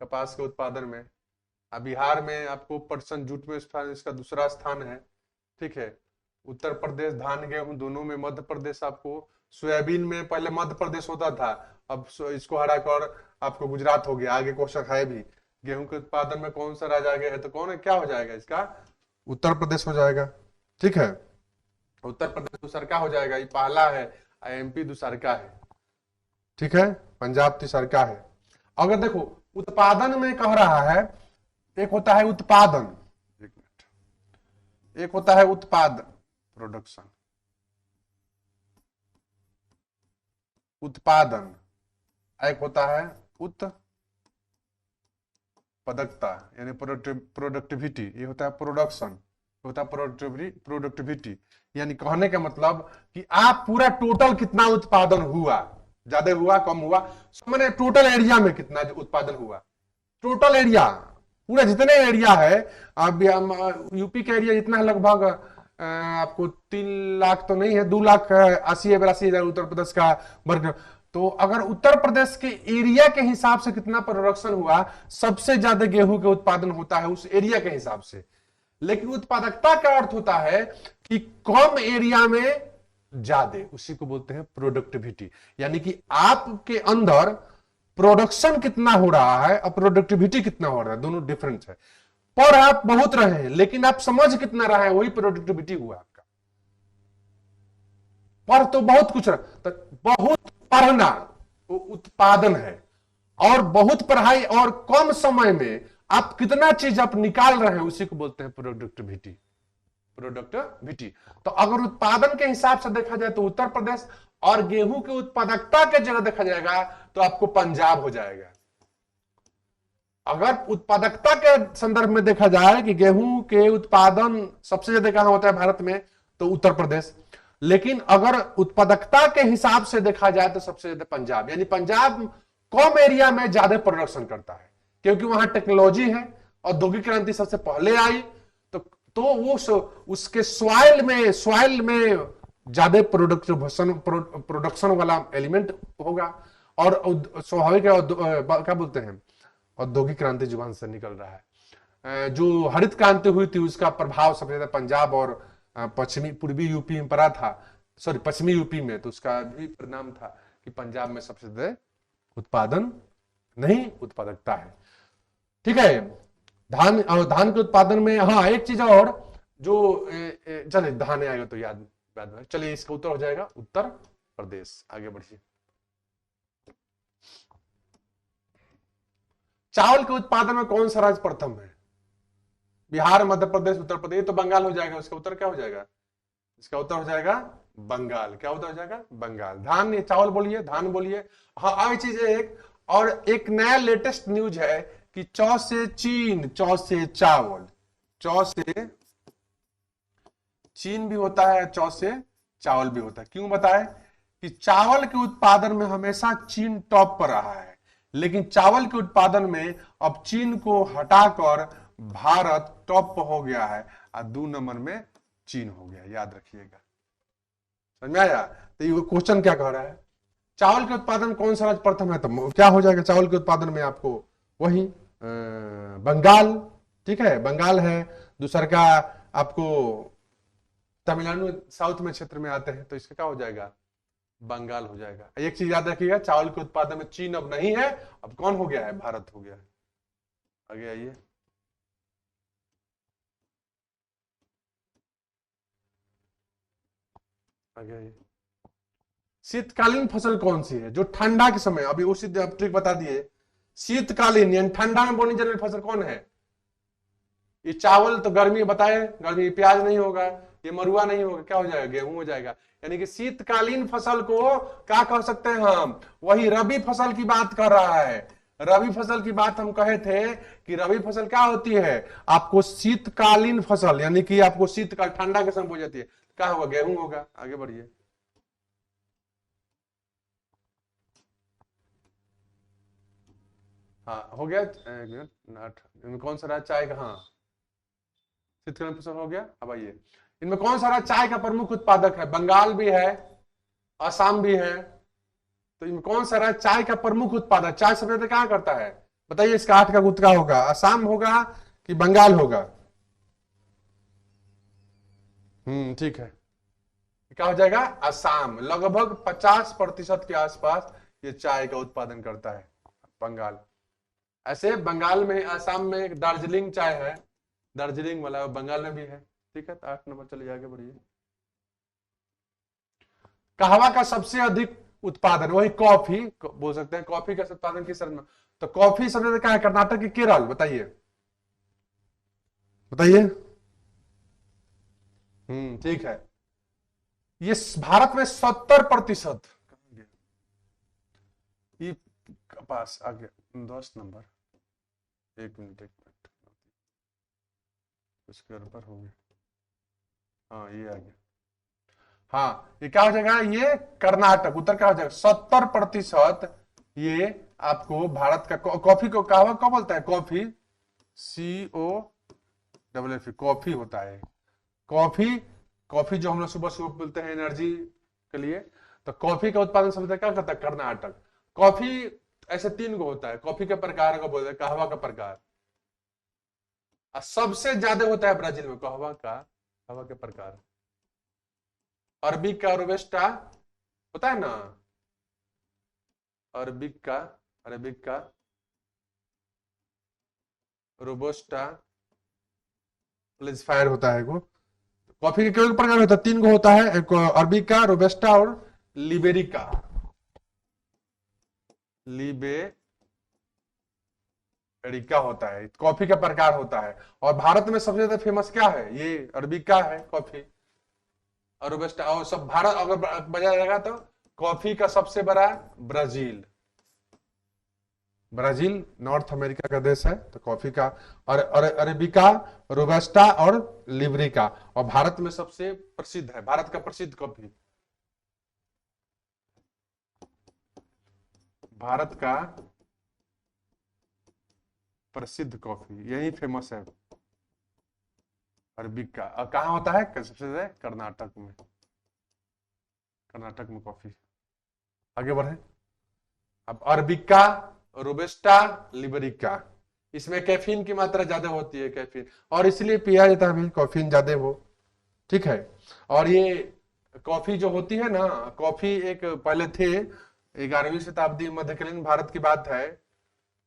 A: कपास के उत्पादन में। अब बिहार में आपको पटसन जूट में स्थान, इसका दूसरा स्थान है। ठीक है। उत्तर प्रदेश धान गेहूं दोनों में। मध्य प्रदेश आपको सोयाबीन में पहले मध्य प्रदेश होता था, अब इसको हटाकर आपको गुजरात हो गया। आगे क्वेश्चन है भी, गेहूं के उत्पादन में कौन सा राज्य आगे है, तो कौन है, क्या हो जाएगा इसका, उत्तर प्रदेश हो जाएगा। ठीक है। उत्तर प्रदेश दूसरका हो जाएगा, ये पहला है। एमपी दूसरका है। ठीक है। पंजाब तीसरका है। अगर देखो उत्पादन में कह रहा है, एक होता है उत्पादन, एक मिनट, एक होता है उत्पादन, प्रोडक्शन, उत्पादन, एक होता है उत्पादकता यानी प्रोडक्टिविटी, ये होता है प्रोडक्शन, होता है प्रोडक्टिविटी। यानी कहने का मतलब कि आप पूरा टोटल कितना उत्पादन हुआ, ज्यादा हुआ कम हुआ, मैंने टोटल एरिया में कितना उत्पादन हुआ, टोटल एरिया पूरा जितने एरिया है। अब यूपी का एरिया जितना है लगभग आपको 3 लाख तो नहीं है, 2,80,82,000 उत्तर प्रदेश का वर्ग। तो अगर उत्तर प्रदेश के एरिया के हिसाब से कितना प्रोडक्शन हुआ, सबसे ज्यादा गेहूं के उत्पादन होता है उस एरिया के हिसाब से। लेकिन उत्पादकता का अर्थ होता है कि कम एरिया में ज्यादा, उसी को बोलते हैं प्रोडक्टिविटी। यानी कि आपके अंदर प्रोडक्शन कितना हो रहा है और प्रोडक्टिविटी कितना हो रहा है, दोनों डिफरेंस है। पर आप बहुत रहे हैं लेकिन आप समझ कितना रहे हैं, वही प्रोडक्टिविटी हुआ आपका। पर तो बहुत कुछ तो बहुत पढ़ना वो उत्पादन है, और बहुत पढ़ाई और कम समय में आप कितना चीज आप निकाल रहे हैं, उसी को बोलते हैं प्रोडक्टिविटी। प्रोडक्टिविटी। तो अगर उत्पादन के हिसाब से देखा जाए तो उत्तर प्रदेश, और गेहूं की उत्पादकता के जगह देखा जाएगा तो आपको पंजाब हो जाएगा। अगर उत्पादकता के संदर्भ में देखा जाए कि गेहूं के उत्पादन सबसे ज्यादा कहां होता है भारत में, तो उत्तर प्रदेश। लेकिन अगर उत्पादकता के हिसाब से देखा जाए तो सबसे ज्यादा पंजाब, यानी पंजाब कम एरिया में ज्यादा प्रोडक्शन करता है, क्योंकि वहां टेक्नोलॉजी है, औद्योगिक क्रांति सबसे पहले आई। तो वो उसके सॉइल में ज्यादा प्रोडक्शन वाला एलिमेंट होगा। और स्वाभाविक क्या बोलते हैं, औद्योगिक क्रांति जुबान से निकल रहा है। जो हरित क्रांति हुई थी उसका प्रभाव सबसे ज्यादा पंजाब और पूर्वी यूपी में पड़ा था, सॉरी पश्चिमी यूपी में, तो उसका भी परिणाम था कि पंजाब में सबसे ज्यादा उत्पादन नहीं उत्पादकता है। ठीक है। धान के उत्पादन में, हाँ एक चीज और जो चलिए धान आएगा तो याद में, चलिए इसका उत्तर हो जाएगा उत्तर प्रदेश। आगे बढ़िए। चावल के उत्पादन में कौन सा राज्य प्रथम है? बिहार, मध्य प्रदेश, उत्तर प्रदेश, तो बंगाल हो जाएगा। इसका उत्तर क्या हो जाएगा? इसका उत्तर हो जाएगा बंगाल। क्या उत्तर हो जाएगा? बंगाल। धान, ये चावल बोलिए, धान बोलिए। हाँ आई चीज एक और, एक नया लेटेस्ट न्यूज है कि चौ से चीन, चौ से चावल, चौ से चीन भी होता है, चौ से चावल भी होता है। क्यों बताए कि चावल के उत्पादन में हमेशा चीन टॉप पर रहा है, लेकिन चावल के उत्पादन में अब चीन को हटाकर भारत टॉप पर हो गया है और 2 नंबर में चीन हो गया। याद रखिएगा, समझ में आया? तो ये क्वेश्चन क्या कह रहा है, चावल के उत्पादन कौन सा राज्य प्रथम है, तो क्या हो जाएगा चावल के उत्पादन में आपको वही बंगाल। ठीक है, बंगाल है। दूसरा का आपको तमिलनाडु साउथ में क्षेत्र में आते हैं, तो इसका क्या हो जाएगा? बंगाल हो जाएगा। एक चीज याद रखिएगा, चावल के उत्पादन में चीन अब नहीं है, अब कौन हो गया है? भारत हो गया है। आगे आइए। आगे आइए। शीतकालीन फसल कौन सी है जो ठंडा के समय, अभी उसी ट्रिक बता दिए, शीतकालीन यानी ठंडा में बोनी जाने वाली फसल कौन है? ये चावल तो गर्मी बताए, गर्मी प्याज नहीं होगा, ये मरुआ नहीं होगा, क्या हो जाएगा? गेहूं हो जाएगा। यानी कि शीतकालीन फसल को क्या कह सकते हैं हम? वही रबी फसल की बात कर रहा है। रबी फसल की बात हम कहे थे कि रबी फसल क्या होती है? आपको शीतकालीन फसल, यानी कि आपको शीतकाल ठंडा के समय हो जाती है, क्या होगा? गेहूं होगा। आगे बढ़िए। हाँ हो गया। एक मिनट, कौन सा राज्य आएगा? हाँ शीतकालीन फसल हो गया। अब आइए, इनमें कौन सा चाय का प्रमुख उत्पादक है? बंगाल भी है, असम भी है, तो इनमें कौन सा चाय का प्रमुख उत्पादक? चाय सबसे ज्यादा कहां करता है? बताइए, इसका 8 का गुत्ता होगा, असम होगा कि बंगाल होगा? ठीक है, क्या हो जाएगा? असम। लगभग 50% के आसपास ये चाय का उत्पादन करता है बंगाल। ऐसे बंगाल में, असम में एक दार्जिलिंग चाय है, दार्जिलिंग वाला बंगाल में भी है। ठीक है, तो 8 नंबर चलिए आगे बढ़िए। कहवा का सबसे अधिक उत्पादन, वही कॉफी बोल सकते हैं, कॉफी का उत्पादन किस राज्य में? तो कॉफी सबसे ज्यादा कहां है? कर्नाटक की केरल? बताइए बताइए। ठीक है, ये भारत में 70%। ये कपास आ गया 10 नंबर, 1 मिनट कुछ गड़बड़ हो गया। हाँ ये आ गया। हाँ, ये क्या हो जाएगा? ये कर्नाटक, उत्तर क्या हो जाएगा? 70% ये आपको भारत का कॉफी को, कहवा कब बोलता है? कॉफी, COFF, कॉफी होता है। कॉफी, कॉफी जो हम लोग सुबह सुबह बोलते हैं एनर्जी के लिए, तो कॉफी का उत्पादन सबसे क्या करता है? कर्नाटक। कॉफी ऐसे 3 गो होता है, कॉफी के प्रकार को बोलते हैं, कहवा का प्रकार। और सबसे ज्यादा होता है ब्राजील में कहवा का, कहवा के प्रकार। अरबिक का, रोबस्टा होता है ना, अरबिक का, अरबिक का, रोबस्टा, फायर होता है वो। कॉफी के केवल प्रकार होता है, 3 गो होता है, एक अरबिका, रोबस्टा और लिबेरिका। लिबेरिका होता है, कॉफी का प्रकार होता है। और भारत में सबसे ज्यादा फेमस क्या है? ये अरबिका है कॉफी, और रोबस्टा। और सब भारत अगर बजा जाएगा तो कॉफी का सबसे बड़ा ब्राजील। ब्राजील नॉर्थ अमेरिका का देश है, तो कॉफी का। और अरेबिका, रोबस्टा और लिबरिका। और भारत में सबसे प्रसिद्ध है, भारत का प्रसिद्ध कॉफी, भारत का प्रसिद्ध कॉफी यही फेमस है, अरबिका। और कहाँ होता है सबसे ज्यादा? कर्नाटक में, कर्नाटक में कॉफी। आगे बढ़े, अब अरबिका, रोबस्टा, लिबरिका, इसमें कैफीन की मात्रा ज्यादा होती है, कैफीन, और इसलिए पिया जाता है भाई, कैफीन ज्यादा हो। ठीक है। और ये कॉफी जो होती है ना, कॉफी एक पहले थे, 11वीं शताब्दी मध्यकालीन भारत की बात है,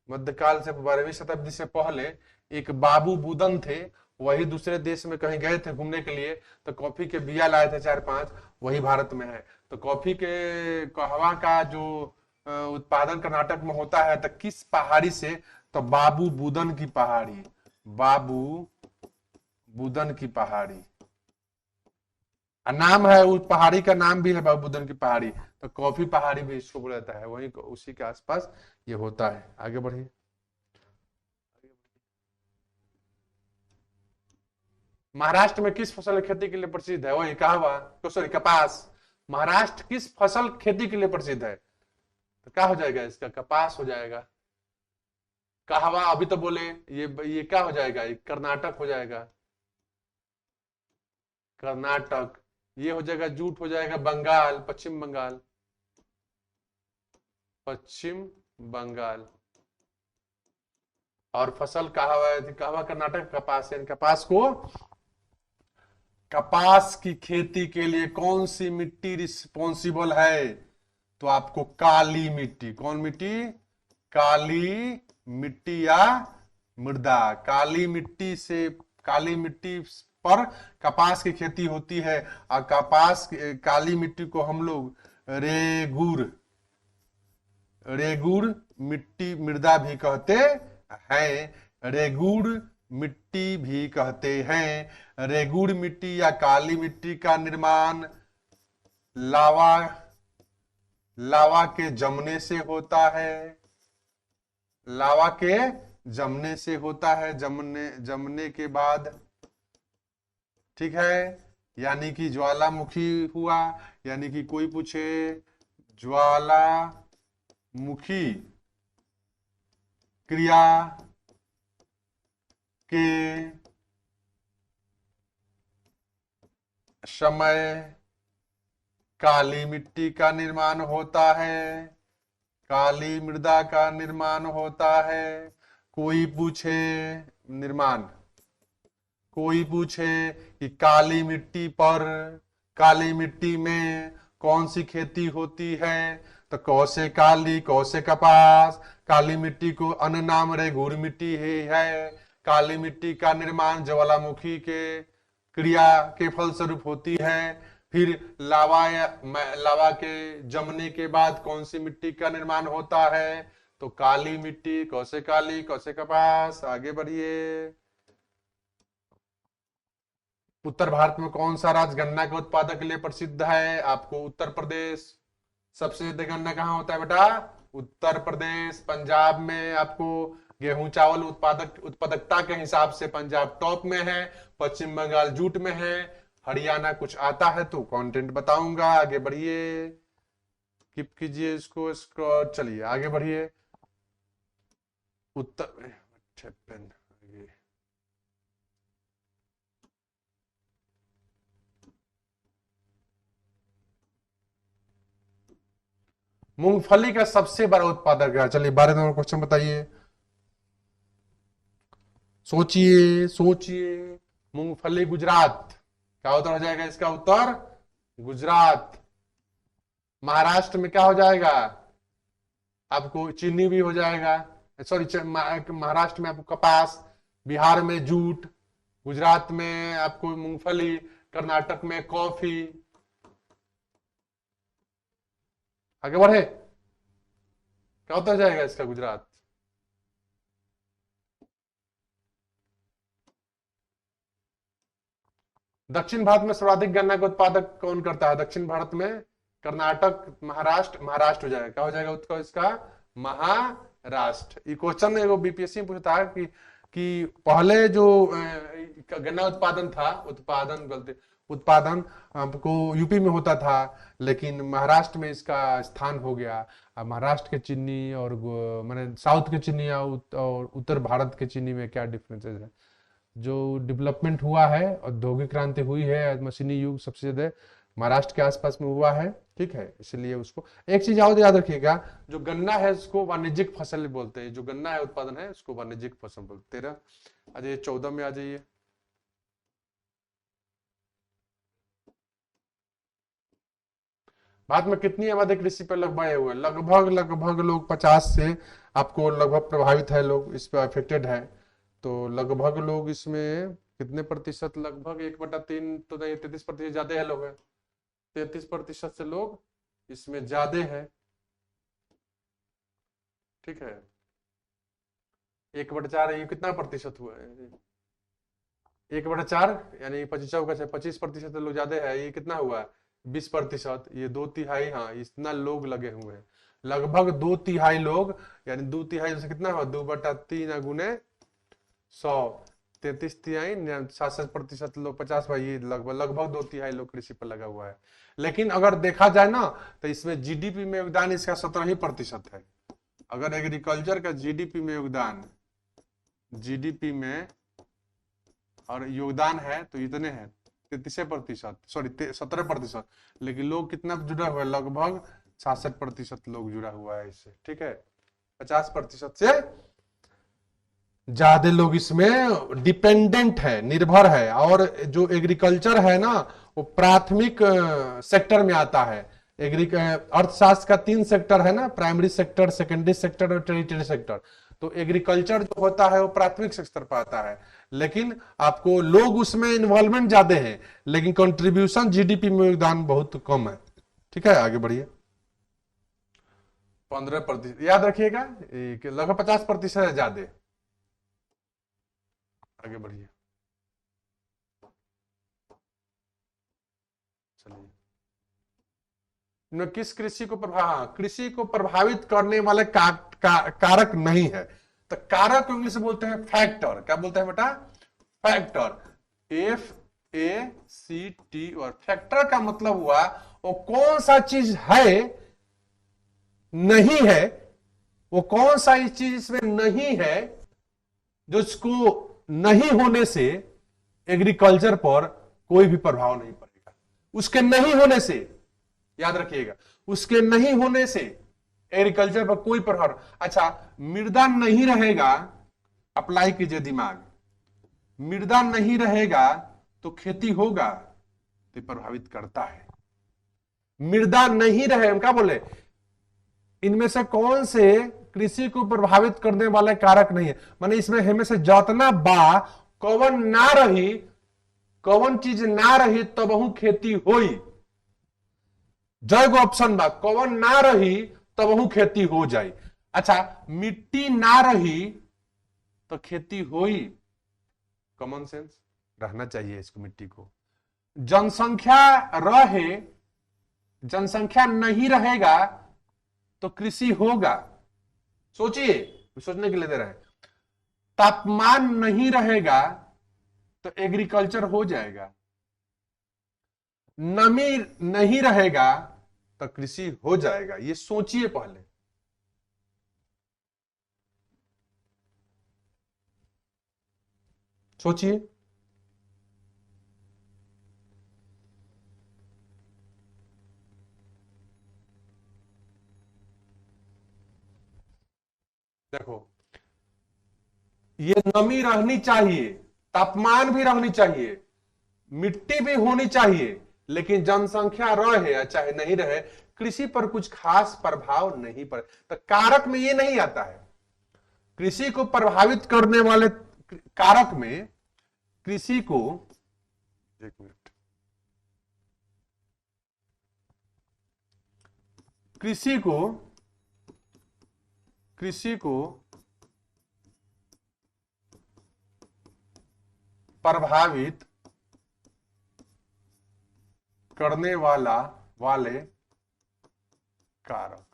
A: मध्यकाल से 12वीं शताब्दी से पहले एक बाबू बुदन थे, वही दूसरे देश में कहीं गए थे घूमने के लिए, तो कॉफी के बिया लाए थे 4-5, वही भारत में है। तो कॉफी के, कहवा का जो उत्पादन कर्नाटक में होता है, तो किस पहाड़ी से? तो बाबू बुदन की पहाड़ी, बाबू बुदन की पहाड़ी, नाम है उस पहाड़ी का, नाम भी है बाबू बुदन की पहाड़ी। तो कॉफी पहाड़ी भी इसको बोला जाता है, वही उसी के आसपास ये होता है। आगे बढ़िए, महाराष्ट्र में किस फसल खेती के लिए प्रसिद्ध है? वही कहवा, तो सॉरी कपास। महाराष्ट्र किस फसल खेती के लिए प्रसिद्ध है? तो क्या हो जाएगा इसका? कपास हो जाएगा। कहवा अभी तो बोले, ये क्या हो जाएगा? ये कर्नाटक हो जाएगा, कर्नाटक। ये हो जाएगा, जूट हो जाएगा बंगाल, पश्चिम बंगाल, पश्चिम बंगाल। और फसल कहवा, कहवा कर्नाटक, कपास है। कपास को, कपास की खेती के लिए कौन सी मिट्टी रिस्पॉन्सिबल है? तो आपको काली मिट्टी, कौन मिट्टी? काली मिट्टी या मृदा, काली मिट्टी से, काली मिट्टी पर कपास की खेती होती है। और कपास, काली मिट्टी को हम लोग रेगुर, रेगुड़ मिट्टी, मृदा भी कहते हैं, रेगुड़ मिट्टी भी कहते हैं। रेगुड़ मिट्टी या काली मिट्टी का निर्माण लावा, लावा के जमने से होता है, लावा के जमने से होता है, जमने, जमने के बाद, ठीक है, यानी कि ज्वालामुखी हुआ। यानी कि कोई पूछे ज्वालामुखी क्रिया के समय काली मिट्टी का निर्माण होता है, काली मृदा का निर्माण होता है। कोई पूछे निर्माण, कोई पूछे कि काली मिट्टी पर, काली मिट्टी में कौन सी खेती होती है, तो कौसे काली कौसे कपास। काली मिट्टी को अन्य नाम रे गुड़ मिट्टी ही है। काली मिट्टी का निर्माण ज्वालामुखी के क्रिया के फलस्वरूप होती है। फिर लावा के जमने के बाद कौन सी मिट्टी का निर्माण होता है, तो काली मिट्टी, कौसे काली कौसे कपास। आगे बढ़िए। उत्तर भारत में कौन सा राज्य गन्ना के उत्पादक के लिए प्रसिद्ध है, आपको उत्तर प्रदेश। सबसे ज्यादा गन्ना कहाँ होता है बेटा, उत्तर प्रदेश। पंजाब में आपको गेहूं चावल उत्पादकता के हिसाब से पंजाब टॉप में है, पश्चिम बंगाल जूट में है, हरियाणा कुछ आता है तो कंटेंट बताऊंगा। आगे बढ़िए, कीप कीजिए इसको चलिए आगे बढ़िए। उत्तर मूंगफली का सबसे बड़ा उत्पादक है, चलिए 12 नंबर क्वेश्चन बताइए। सोचिए सोचिए। मूंगफली गुजरात, क्या उत्तर हो जाएगा इसका उत्तर, गुजरात। महाराष्ट्र में क्या हो जाएगा, आपको चीनी भी हो जाएगा, सॉरी महाराष्ट्र में आपको कपास, बिहार में जूट, गुजरात में आपको मूंगफली, कर्नाटक में कॉफी। आगे बढ़े, क्या होता जाएगा इसका गुजरात। दक्षिण भारत में सर्वाधिक गन्ना का उत्पादक कौन करता है, दक्षिण भारत में कर्नाटक, महाराष्ट्र, महाराष्ट्र हो जाएगा। क्या हो जाएगा उत्तर इसका, महाराष्ट्र। ये क्वेश्चन एगो बीपीएससी में पूछता है कि पहले जो गन्ना उत्पादन था, उत्पादन आपको यूपी में होता था, लेकिन महाराष्ट्र में इसका स्थान हो गया। अब महाराष्ट्र के चीनी और माने साउथ के चीनी और उत्तर भारत के चीनी में क्या डिफरेंसेस है। जो डेवलपमेंट हुआ है, औद्योगिक क्रांति हुई है, मशीनी युग सबसे ज्यादा महाराष्ट्र के आसपास में हुआ है, ठीक है। इसलिए उसको एक चीज और याद रखिएगा, जो गन्ना है उसको वाणिज्यिक फसल बोलते हैं, जो गन्ना है उत्पादन है उसको वाणिज्यिक फसल बोलते हैं। 13 आ जाइए, 14 में आ जाइए। भारत में कितनी आबादी कृषि पर लगभग हुए, लगभग लोग 50 से आपको लगभग प्रभावित है, लोग इस पर अफेक्टेड है। तो लगभग लोग इसमें कितने प्रतिशत, लगभग 1/3 तो नहीं, 33% ज्यादा है लोग, 33% से लोग इसमें ज्यादा है, ठीक है। 1/4 ये कितना प्रतिशत हुआ है, 1/4 यानी 25% लोग ज्यादा है, ये कितना हुआ 20%, ये 2/3, हाँ इतना लोग लगे हुए हैं, लगभग 2/3 लोग, यानी 2/3 से कितना हुआ, 2/3 गुने 100, 33/3 67% लोग, 50 भाई, ये लगभग 2/3 लोग कृषि पर लगा हुआ है। लेकिन अगर देखा जाए ना, तो इसमें जीडीपी में योगदान इसका 17% है। अगर एग्रीकल्चर का जीडीपी में योगदान, जीडीपी में और योगदान है तो इतने हैं 33%, सॉरी 17%, लेकिन लोग कितना जुड़ा हुआ है, लगभग 66% लोग जुड़ा हुआ है इससे, ठीक है। 50% से ज्यादा लोग इसमें डिपेंडेंट है, निर्भर है। और जो एग्रीकल्चर है ना, वो प्राथमिक सेक्टर में आता है। अर्थशास्त्र का 3 सेक्टर है ना, प्राइमरी सेक्टर, सेकेंडरी सेक्टर और टेरिटरी सेक्टर। तो एग्रीकल्चर जो होता है वो प्राथमिक सेक्टर पर आता है, लेकिन आपको लोग उसमें इन्वॉल्वमेंट ज्यादा है, लेकिन कंट्रीब्यूशन जीडीपी में योगदान बहुत कम है, ठीक है। आगे बढ़िए। 15% याद रखिएगा, लगभग 50% है ज्यादा। आगे बढ़िए, चलिए। किस कृषि को प्रभावित करने वाले कारक नहीं है, तो कारक इंग्लिश में बोलते हैं फैक्टर। क्या बोलते हैं बेटा, फैक्टर, FACT। और फैक्टर का मतलब हुआ वो कौन सा चीज है, नहीं है, वो कौन सा चीज इसमें नहीं है, जो इसको नहीं होने से एग्रीकल्चर पर कोई भी प्रभाव नहीं पड़ेगा। उसके नहीं होने से, याद रखिएगा, उसके नहीं होने से एग्रीकल्चर पर कोई प्रभाव। अच्छा, मृदा नहीं रहेगा, अप्लाई कीजिए दिमाग, मृदा नहीं रहेगा तो खेती होगा, तो प्रभावित करता है। मृदा नहीं रहे, हम क्या बोले, इनमें से कौन से कृषि को प्रभावित करने वाले कारक नहीं है, माने इसमें हमें से जतना बा कौन ना रही, कौन चीज ना रही तबहू खेती होई। जय गो ऑप्शन बा, कौन ना रही तबहू खेती हो जाए। अच्छा, मिट्टी ना रही तो खेती होई, कॉमन सेंस रहना चाहिए इसको, मिट्टी को। जनसंख्या रहे, जनसंख्या नहीं रहेगा तो कृषि होगा, सोचिए, सोचने के लिए दे रहे हैं। तापमान नहीं रहेगा तो एग्रीकल्चर हो जाएगा, नमी नहीं रहेगा तो कृषि हो जाएगा। ये सोचिए पहले। सोचिए, देखो, ये नमी रहनी चाहिए, तापमान भी रहनी चाहिए, मिट्टी भी होनी चाहिए, लेकिन जनसंख्या रहे या चाहे नहीं रहे, कृषि पर कुछ खास प्रभाव नहीं पड़े। तो कारक में ये नहीं आता है। कृषि को प्रभावित करने वाले कारक में कृषि को, एक मिनट, कृषि को प्रभावित करने वाले कारक,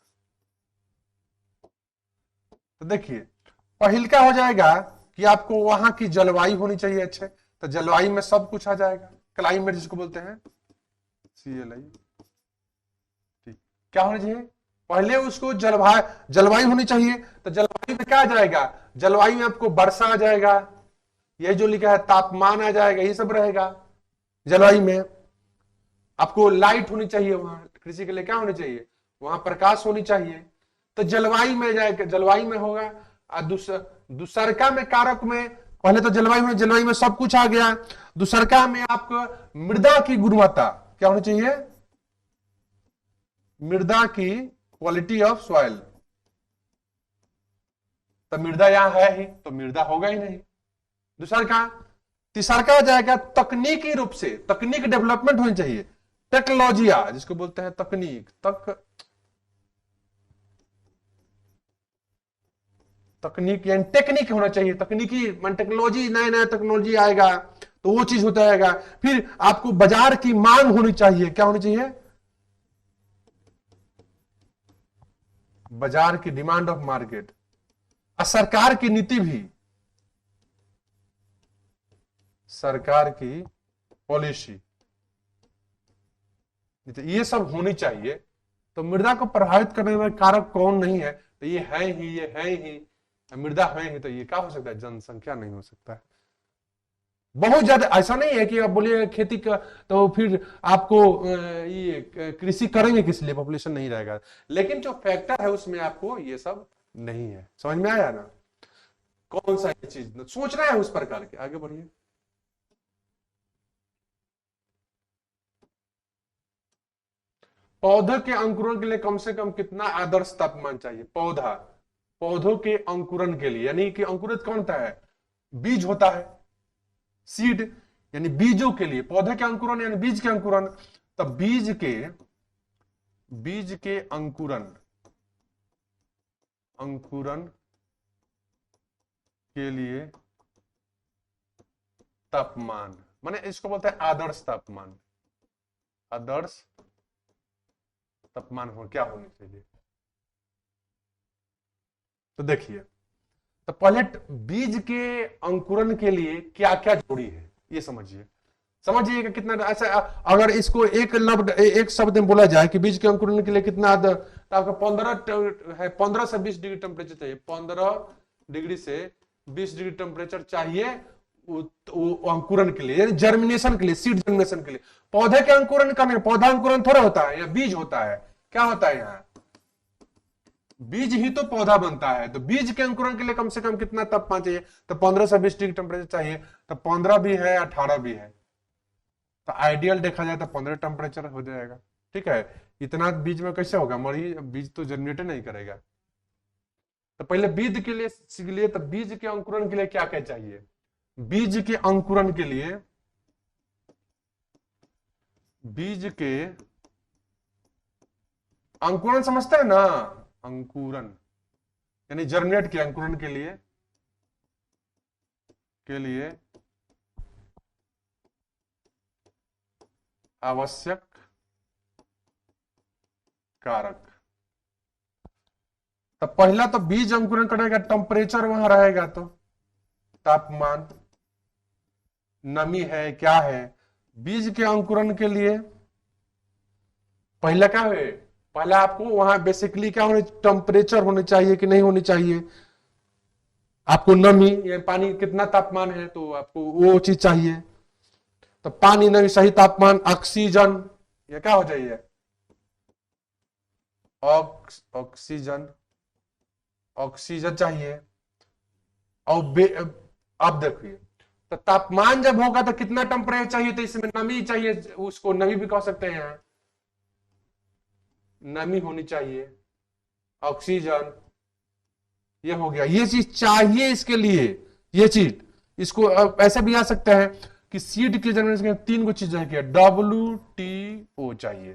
A: तो देखिए, पहल का हो जाएगा कि आपको वहां की जलवायु होनी चाहिए अच्छे, तो जलवायु में सब कुछ आ जाएगा, क्लाइमेट जिसको बोलते हैं, CLI। ठीक, क्या होना चाहिए, पहले उसको जलवायु होनी चाहिए, तो जलवायु में क्या आ जाएगा, जलवायु में आपको वर्षा आ जाएगा, यही जो लिखा है तापमान आ जाएगा, ये सब रहेगा जलवायु में। आपको लाइट होनी चाहिए, वहां कृषि के लिए क्या होनी चाहिए, वहां प्रकाश होनी चाहिए, तो जलवायु में जाएगा, जलवायु में होगा। दूसरका में कारक में, पहले तो जलवायु में सब कुछ आ गया। दूसरका में आपको मृदा की गुणवत्ता क्या होनी चाहिए, मृदा की क्वालिटी ऑफ सॉइल, तो मृदा यहां है ही तो मृदा होगा ही नहीं। दूसरका, तीसरका आ जाएगा तकनीकी रूप से, तकनीक डेवलपमेंट होनी चाहिए, टेक्नोलॉजिया जिसको बोलते हैं, तकनीक तकनीक यानी टेक्निक होना चाहिए, तकनीकी मान टेक्नोलॉजी, नया नया टेक्नोलॉजी आएगा तो वो चीज होता रहेगा। फिर आपको बाजार की मांग होनी चाहिए, क्या होनी चाहिए, बाजार की डिमांड ऑफ मार्केट, और सरकार की नीति भी, सरकार की पॉलिसी, ये सब होनी चाहिए। तो मृदा को प्रभावित करने वाले कारक कौन नहीं है, तो ये है ही, ये है ही, मृदा है ही, तो ये क्या हो सकता है, जनसंख्या नहीं हो सकता है। बहुत ज्यादा ऐसा नहीं है कि आप बोलिए खेती का, तो फिर आपको ये कृषि करेंगे किस लिए, पॉपुलेशन नहीं रहेगा, लेकिन जो फैक्टर है उसमें आपको ये सब नहीं है। समझ में आया ना, कौन सा ये चीज सोचना है उस प्रकार के। आगे बढ़िए। पौधे के अंकुरण के लिए कम से कम कितना आदर्श तापमान चाहिए, पौधों के अंकुरण के लिए, यानी कि अंकुरित कौन होता है, बीज होता है, सीड, यानी बीजों के लिए, पौधे के अंकुरण यानी बीज के अंकुरण। तब बीज के अंकुरण के लिए तापमान, माने इसको बोलते हैं आदर्श तापमान, आदर्श तापमान हो क्या होनी चाहिए। तो देखिए, तो पहले बीज के अंकुरण के लिए क्या क्या जरूरी है ये समझिएगा कितना। ऐसा अगर इसको एक शब्द में बोला जाए कि बीज के अंकुरण के लिए कितना, तो आपका 15 से 20 डिग्री टेम्परेचर चाहिए, 15 डिग्री से 20 डिग्री टेम्परेचर चाहिए वो अंकुरन के लिए, यानी जर्मिनेशन के लिए, सीड जर्मिनेशन के लिए। पौधे के अंकुरन करने, पौधा अंकुरन थोड़ा होता है, या बीज होता है, क्या होता है यहाँ, बीज ही तो पौधा बनता है। तो बीज के अंकुरन के लिए कम से कम कितना तापमान चाहिए, तो 15 से 20 डिग्री टेम्परेचर चाहिए। तो 15 भी है, 18 भी है, तो आइडियल देखा जाए तो 15 टेम्परेचर हो जाएगा। ठीक है, इतना बीज में कैसे होगा, मरी बीज तो जर्मिनेट नहीं करेगा। तो पहले बीज के लिए सीख लिए, तो बीज के अंकुरन के लिए क्या क्या चाहिए, बीज के अंकुरन के लिए, बीज के अंकुरन समझते हैं ना, अंकुरन यानी जर्मिनेट के अंकुरन के लिए आवश्यक कारक। तो पहला तो बीज अंकुरन करेगा, टेम्परेचर वहां रहेगा, तो तापमान, नमी है, क्या है। बीज के अंकुरन के लिए पहला क्या है, पहला आपको वहां बेसिकली क्या होने, टेम्परेचर होने चाहिए कि नहीं होनी चाहिए, आपको नमी या पानी कितना तापमान है, तो आपको वो चीज चाहिए। तो पानी, नमी, सही तापमान, ऑक्सीजन, ये क्या हो जाइए, ऑक्सीजन, ऑक्सीजन चाहिए। और अब देखिए, तो तापमान जब होगा तो कितना टेम्परेचर चाहिए, तो इसमें नमी चाहिए, उसको नमी भी कह सकते हैं, नमी होनी चाहिए, ऑक्सीजन, ये हो गया, ये चीज चाहिए इसके लिए, ये चीज। इसको ऐसे भी आ सकते हैं कि सीड के जनरेशन के 3 को चीज चाहिए, WTO चाहिए।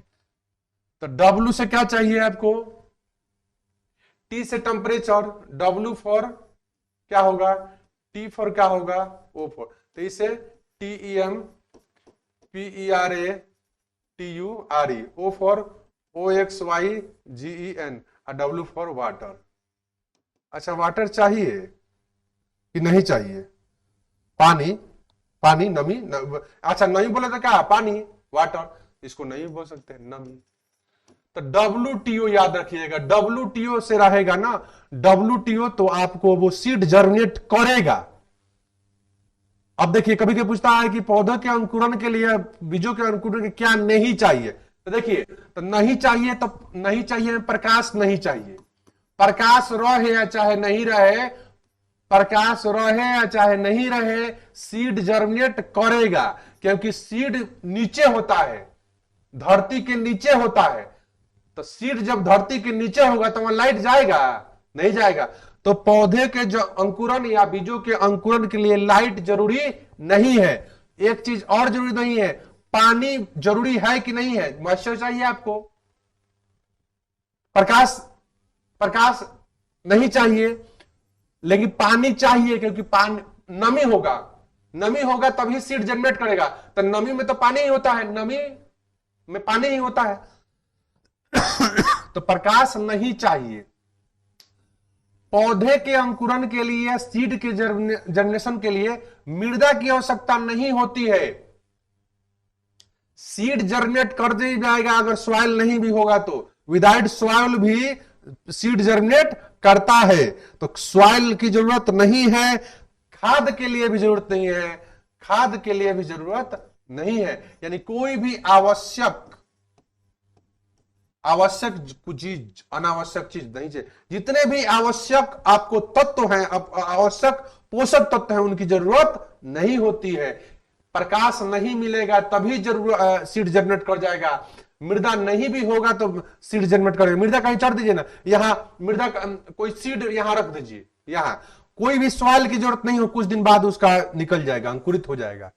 A: तो W से क्या चाहिए आपको, T से टेम्परेचर, W फॉर क्या होगा, T फॉर क्या होगा, O फॉर, तो इसे TEM PERA TURE, O for OXYGEN और W फॉर वाटर। अच्छा, वाटर चाहिए कि नहीं चाहिए, पानी, पानी, नमी, अच्छा नमी बोले तो क्या, पानी, वाटर, इसको नहीं बोल सकते, नमी। तो WTO याद रखिएगा, WTO से रहेगा ना, WTO तो आपको वो सीड जर्मिनेट करेगा। अब देखिए, कभी कभी पूछता है कि पौधे के अंकुरन के लिए, बीजों के अंकुरन के क्या नहीं चाहिए, तो देखिए, तो नहीं चाहिए, तो नहीं चाहिए, प्रकाश नहीं चाहिए, प्रकाश रहे या चाहे नहीं रहे, प्रकाश रहे या चाहे नहीं रहे, सीड जर्मिनेट करेगा, क्योंकि सीड नीचे होता है, धरती के नीचे होता है। तो सीड जब धरती के नीचे होगा तो वहां लाइट जाएगा, नहीं जाएगा। तो पौधे के जो अंकुरन या बीजों के अंकुरन के लिए लाइट जरूरी नहीं है। एक चीज और जरूरी नहीं है, पानी जरूरी है कि नहीं है, मॉइस्चर चाहिए आपको, प्रकाश, प्रकाश नहीं चाहिए, लेकिन पानी चाहिए, क्योंकि पानी, नमी होगा, नमी होगा तभी सीड जनरेट करेगा। तो नमी में तो पानी ही होता है, नमी में पानी ही होता है। तो प्रकाश नहीं चाहिए। पौधे के अंकुरन के लिए, सीड के जर्मिनेशन के लिए मृदा की आवश्यकता नहीं होती है। सीड जर्मिनेट कर दे जाएगा अगर सॉइल नहीं भी होगा तो, विदाउट सॉइल भी सीड जर्मिनेट करता है। तो सॉइल की जरूरत नहीं है, खाद के लिए भी जरूरत नहीं है, खाद के लिए भी जरूरत नहीं है, यानी कोई भी आवश्यक चीज, अनावश्यक चीज नहीं चाहिए। जितने भी आवश्यक आपको तत्व हैं, आवश्यक पोषक तत्व हैं, उनकी जरूरत नहीं होती है। प्रकाश नहीं मिलेगा तभी जरूर सीड जनरेट कर जाएगा। मृदा नहीं भी होगा तो सीड जनरेट करेगा। मृदा कहीं चढ़ दीजिए ना, यहां मृदा कोई सीड यहां रख दीजिए, यहां कोई भी सॉइल की जरूरत नहीं हो, कुछ दिन बाद उसका निकल जाएगा, अंकुरित हो जाएगा।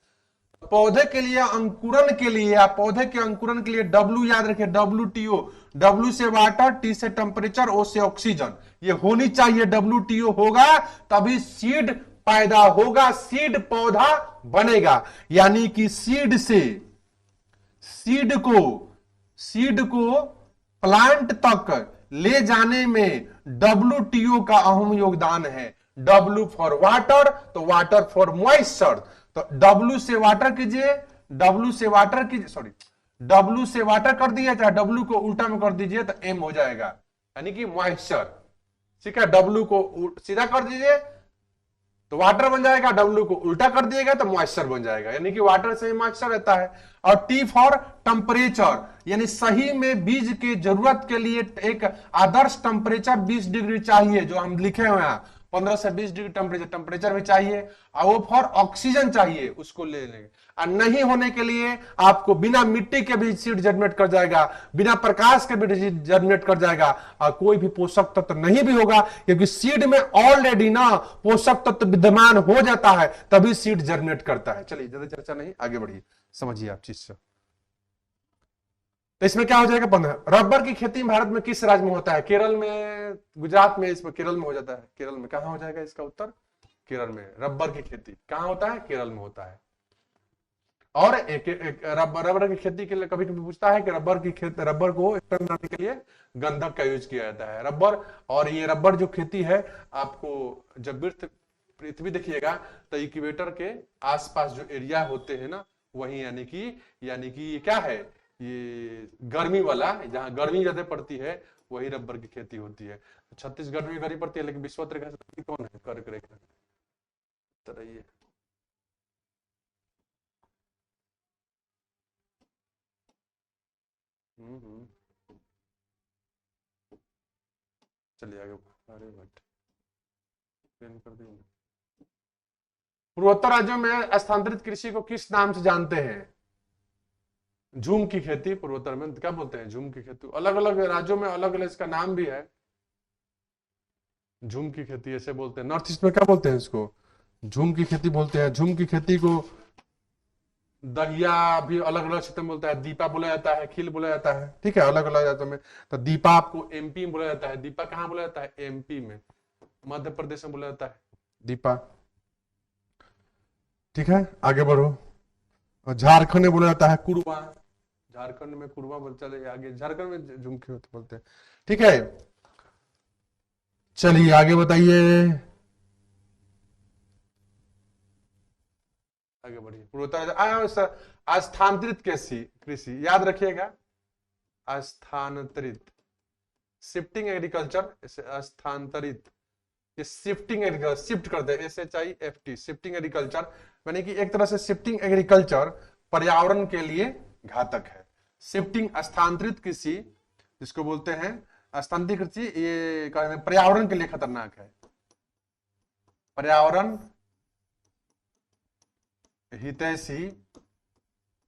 A: पौधे के लिए अंकुरन के लिए, या पौधे के अंकुरन के लिए W याद रखिए, WTO, W से वाटर, T से टेम्परेचर, O से ऑक्सीजन, ये होनी चाहिए। WTO होगा तभी सीड पैदा होगा, सीड पौधा बनेगा। यानी कि सीड को प्लांट तक ले जाने में WTO का अहम योगदान है। W फॉर वाटर, तो वाटर फॉर मॉइस्चर, तो W से वाटर कीजिए, W से वाटर कर दिया, चाहे W को उल्टा में कर दीजिए तो M हो जाएगा, यानी कि मॉइस्चर। ठीक है, W को सीधा कर दीजिए, तो वाटर बन जाएगा, डब्ल्यू को उल्टा कर दिएगा तो मॉइस्चर बन जाएगा, यानी कि वाटर से मॉइस्चर रहता है। और टी फॉर टेम्परेचर, यानी सही में बीज के जरूरत के लिए एक आदर्श टेम्परेचर 20 डिग्री चाहिए, जो हम लिखे हुए हैं 15 से 20 डिग्री टेम्परेचर भी चाहिए। और वो फॉर ऑक्सीजन चाहिए, उसको ले लेंगे। और नहीं होने के लिए आपको बिना मिट्टी के भी सीड जर्मिनेट कर जाएगा, बिना प्रकाश के भी जर्मिनेट कर जाएगा, और कोई भी पोषक तत्व नहीं भी होगा, क्योंकि सीड में ऑलरेडी ना पोषक तत्व विद्यमान हो जाता है, तभी सीड जर्मिनेट करता है। चलिए ज्यादा चर्चा नहीं, आगे बढ़िए, समझिए आप चीज से। तो इसमें क्या हो जाएगा 15। रबर की खेती भारत में किस राज्य में होता है? केरल में, गुजरात में, इसमें केरल में हो जाता है। केरल में कहां हो जाएगा इसका उत्तर? केरल में। रबर की खेती कहां होता है? केरल में होता है। और एक रबर की खेती के लिए कभी कभी पूछता है कि रबर की खेती, रबर को बनाने के लिए गंधक का यूज किया जाता है रबर। और ये रबर जो खेती है, आपको जब पृथ्वी देखिएगा तो इक्वेटर के आसपास जो एरिया होते हैं ना, वही यानी कि ये क्या है, ये गर्मी वाला, जहां गर्मी ज्यादा पड़ती है वही रबर की खेती होती है। छत्तीसगढ़ में गर्मी पड़ती है, लेकिन विश्वोत्तर का कौन है? कर्क रेखा तरह ये। चलिए आगे। अरे भट्ट पेन कर दिया। पूर्वोत्तर राज्यों में स्थानांतरित कृषि को किस नाम से जानते हैं? झूम की खेती। पूर्वोत्तर में क्या बोलते हैं? झूम की खेती। अलग अलग राज्यों में अलग अलग इसका नाम भी है। झूम की खेती ऐसे बोलते हैं। नॉर्थ ईस्ट में क्या बोलते हैं इसको? झूम की खेती बोलते हैं। झूम की खेती को दहिया भी अलग अलग क्षेत्र में बोलता है, दीपा बोला जाता है, खील बोला जाता है, ठीक है, अलग अलग जातों में। तो दीपा आपको एमपी में बोला जाता है। दीपा कहाँ बोला जाता है? एमपी में। मध्य प्रदेश में बोला जाता है दीपा, ठीक है, आगे बढ़ो। और झारखंड में बोला जाता है कुरवा। झारखंड में कुरवा बोल, चले आगे। झारखंड में झुमकी बोलते हैं, ठीक है। चलिए आगे बताइए, आगे बढ़िए। पूर्वोत्तर स्थानांतरित कृषि, कृषि याद रखिएगा, स्थानांतरित, शिफ्टिंग एग्रीकल्चर, स्थानांतरित, ये शिफ्टिंग एग्रीकल्चर, शिफ्ट कर दे, SHIFT, शिफ्टिंग एग्रीकल्चर, यानी कि एक तरह से शिफ्टिंग एग्रीकल्चर पर्यावरण के लिए घातक है। शिफ्टिंग, स्थानांतरित कृषि जिसको बोलते हैं, स्थानांतरित कृषि, ये पर्यावरण के लिए खतरनाक है, पर्यावरण हितैषी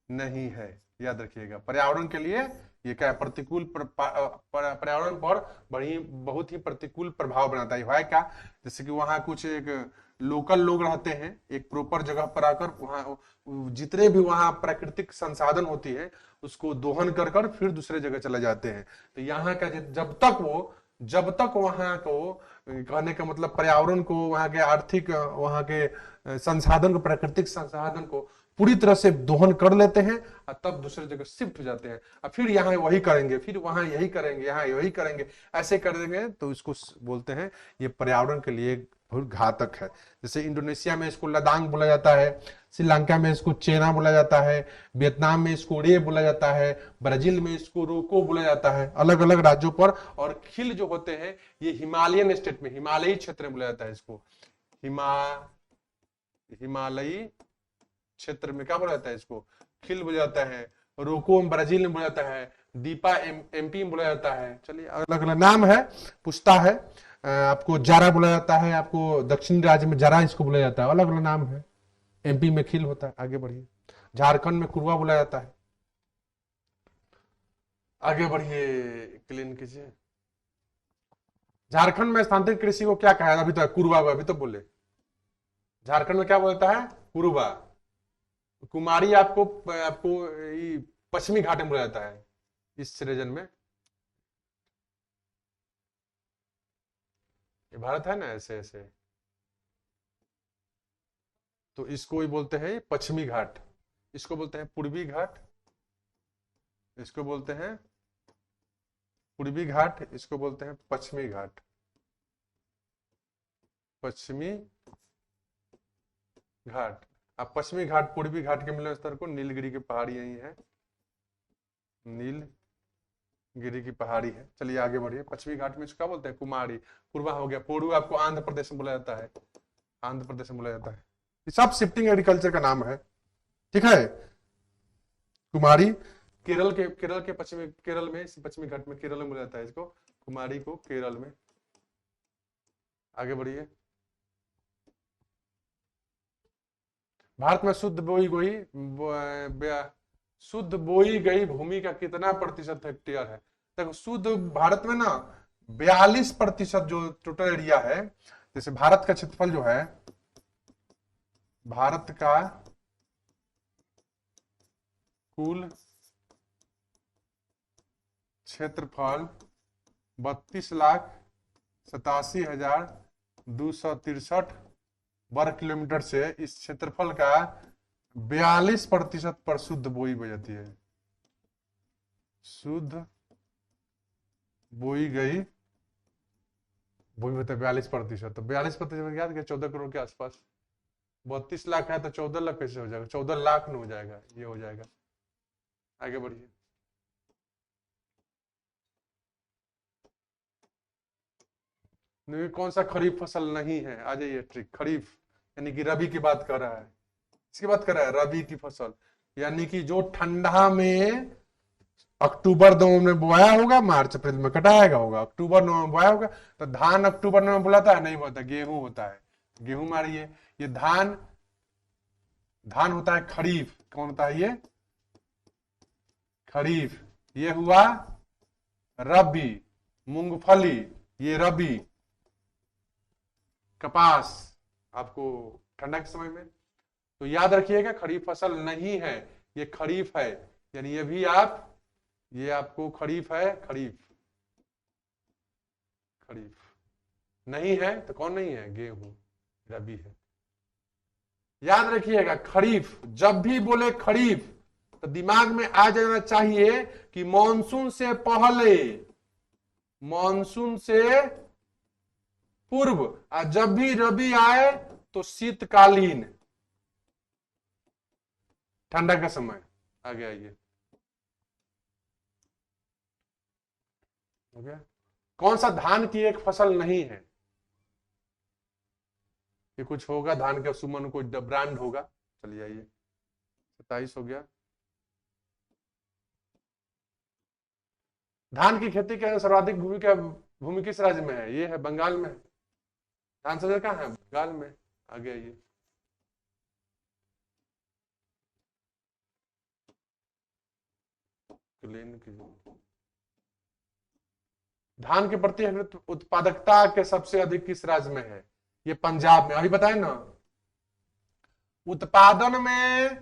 A: नहीं है, याद रखिएगा। पर्यावरण के लिए ये क्या है? प्रतिकूल पर्यावरण पर बहुत ही प्रतिकूल प्रभाव बनाता है क्या? जैसे कि वहां कुछ एक लोकल लोग रहते हैं, एक प्रॉपर जगह पर आकर वहां जितने भी वहां प्राकृतिक संसाधन होती है उसको दोहन कर कर फिर दूसरे जगह चले जाते हैं। तो यहाँ का जब तक वहां को, कहने का मतलब पर्यावरण को, वहां के आर्थिक, वहां के संसाधन को, प्राकृतिक संसाधन को पूरी तरह से दोहन कर लेते हैं, और तब दूसरे जगह शिफ्ट हो जाते हैं, और फिर यहाँ वही करेंगे, फिर वहां यही करेंगे, यहाँ यही करेंगे, ऐसे कर देंगे, तो इसको बोलते हैं ये पर्यावरण के लिए बहुत घातक है। जैसे इंडोनेशिया में इसको लदांग बोला जाता है, श्रीलंका में इसको चेना बोला जाता है, वियतनाम में इसको रे बोला जाता है, ब्राजील में इसको रोको बोला जाता है, अलग अलग राज्यों पर। और खिल जो होते हैं ये हिमालयन स्टेट में, हिमालयी क्षेत्र में बोला जाता है इसको, हिमालयी क्षेत्र में क्या बोला जाता है इसको? खिल बोला जाता है। रोको ब्राजील में बोला जाता है, दीपा एमपी में बोला जाता है। चलिए अलग अलग नाम है, पूछता है। आपको जारा बोला जाता है, आपको दक्षिण राज्य में जारा इसको बोला जाता है, अलग अलग नाम है। एमपी में खिल होता है। आगे बढ़िए। झारखंड में कुरवा बोला जाता है। आगे बढ़िए, क्लीन कीजिए। झारखंड में स्थानांतरित कृषि को क्या कहा? अभी तो कुरवा, अभी तो बोले। झारखंड में क्या बोलता है? कुरवा। कुमारी आपको आपको पश्चिमी घाट में बोला जाता है, इस रीजन में। ये भारत है ना, ऐसे ऐसे, तो इसको ही बोलते हैं पश्चिमी घाट, इसको बोलते हैं पूर्वी घाट, इसको बोलते हैं पूर्वी घाट, इसको बोलते हैं पश्चिमी घाट, पश्चिमी घाट। अब पश्चिमी घाट पूर्वी घाट के मिलन स्तर को नीलगिरी की पहाड़ी यही है, नीलगिरी की पहाड़ी है। चलिए आगे बढ़िए। पश्चिमी घाट में इसको क्या बोलते हैं? कुमारी। पूर्वा हो गया। पूर्व आपको आंध्र प्रदेश में बोला जाता है, आंध्र प्रदेश में बोला जाता है। ये सब शिफ्टिंग एग्रीकल्चर का नाम है, ठीक है। कुमारी केरल के पश्चिमी, केरल में पश्चिमी घाट में केरल में बोला जाता है इसको, कुमारी को केरल में। आगे बढ़िए। भारत में शुद्ध बोई गई भूमि का कितना प्रतिशत हेक्टेयर है? देखो शुद्ध भारत में ना 42% जो टोटल एरिया है, जैसे भारत का क्षेत्रफल जो है, भारत का कुल क्षेत्रफल 32,87,263 वर्ग किलोमीटर से इस क्षेत्रफल का 42% पर शुद्ध बोई हो जाती है। शुद्ध बोई गई बोई होता है 42%, तो 42% याद क्या, 14 करोड़ के आसपास। 32 लाख है तो 14 लाख कैसे हो जाएगा? 14 लाख में हो जाएगा, ये हो जाएगा। आगे बढ़िए। कौन सा खरीफ फसल नहीं है? आ जाइए, ट्रिक खरीफ यानी कि रबी की बात कर रहा है, इसकी बात कर रहा है, रबी की फसल यानी कि जो ठंडा में अक्टूबर नवंबर में बोया होगा, मार्च अप्रैल में कटाएगा होगा, अक्टूबर नवंबर में बोया होगा। तो धान अक्टूबर नवंबर बुलाता है, नहीं बोलता, गेहूं होता है, गेहूं मारिए। ये धान होता है खरीफ। कौन होता है ये? खरीफ। ये हुआ रबी। मूंगफली ये रबी। कपास आपको ठंडा के समय में। तो याद रखिएगा खरीफ फसल नहीं है, ये खरीफ है, यानी ये भी ये आपको खरीफ है, खरीफ नहीं है तो कौन नहीं है? गेहूं रबी है। याद रखिएगा खरीफ, जब भी बोले खरीफ तो दिमाग में आ जाना चाहिए कि मॉनसून से पहले, मॉनसून से पूर्व। और जब भी रबी आए तो शीतकालीन, ठंडा का समय। आगे आइए, हो गया। कौन सा धान की एक फसल नहीं है? ये कुछ होगा धान के, सुमन कोई ब्रांड होगा। चलिए आइए, 27 हो गया। धान की खेती के सर्वाधिक भूमि किस राज्य में है? ये है बंगाल में। धान सबसे कहाँ है? बंगाल में। आगे आइए। धान के प्रति उत्पादकता के सबसे अधिक किस राज्य में है? ये पंजाब में। अभी बताए ना, उत्पादन में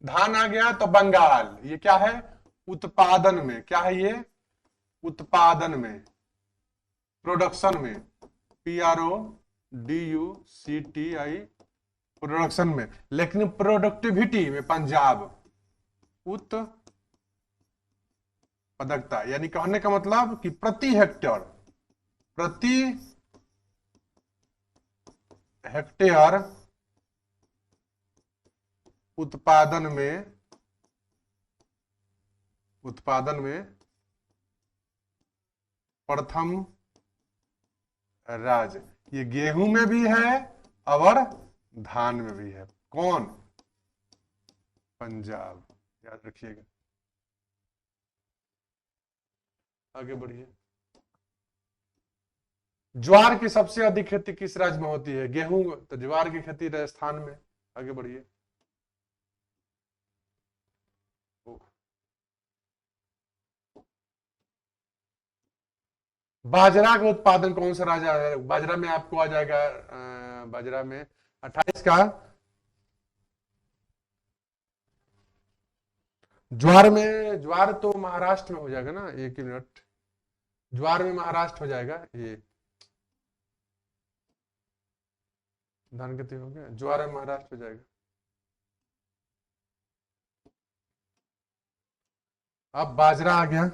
A: धान आ गया तो बंगाल। ये क्या है? उत्पादन में। क्या है ये? उत्पादन में, प्रोडक्शन में, PRODUCTI, प्रोडक्शन में। लेकिन प्रोडक्टिविटी में पंजाब। उत्पादकता यानी कहने का मतलब कि प्रति हेक्टेयर उत्पादन में प्रथम राज्य। ये गेहूं में भी है और धान में भी है। कौन? पंजाब। याद रखिएगा। आगे बढ़िए। ज्वार की सबसे अधिक खेती किस राज्य में होती है? गेहूं तो ज्वार की खेती राजस्थान में। आगे बढ़िए। बाजरा का उत्पादन कौन सा राज्य है? बाजरा में आपको आ जाएगा, बाजरा में 28 का। ज्वार तो महाराष्ट्र में हो जाएगा ना। एक मिनट, ज्वार में महाराष्ट्र हो जाएगा। ये धान खेती हो गया, ज्वार में महाराष्ट्र हो जाएगा। अब बाजरा आ गया,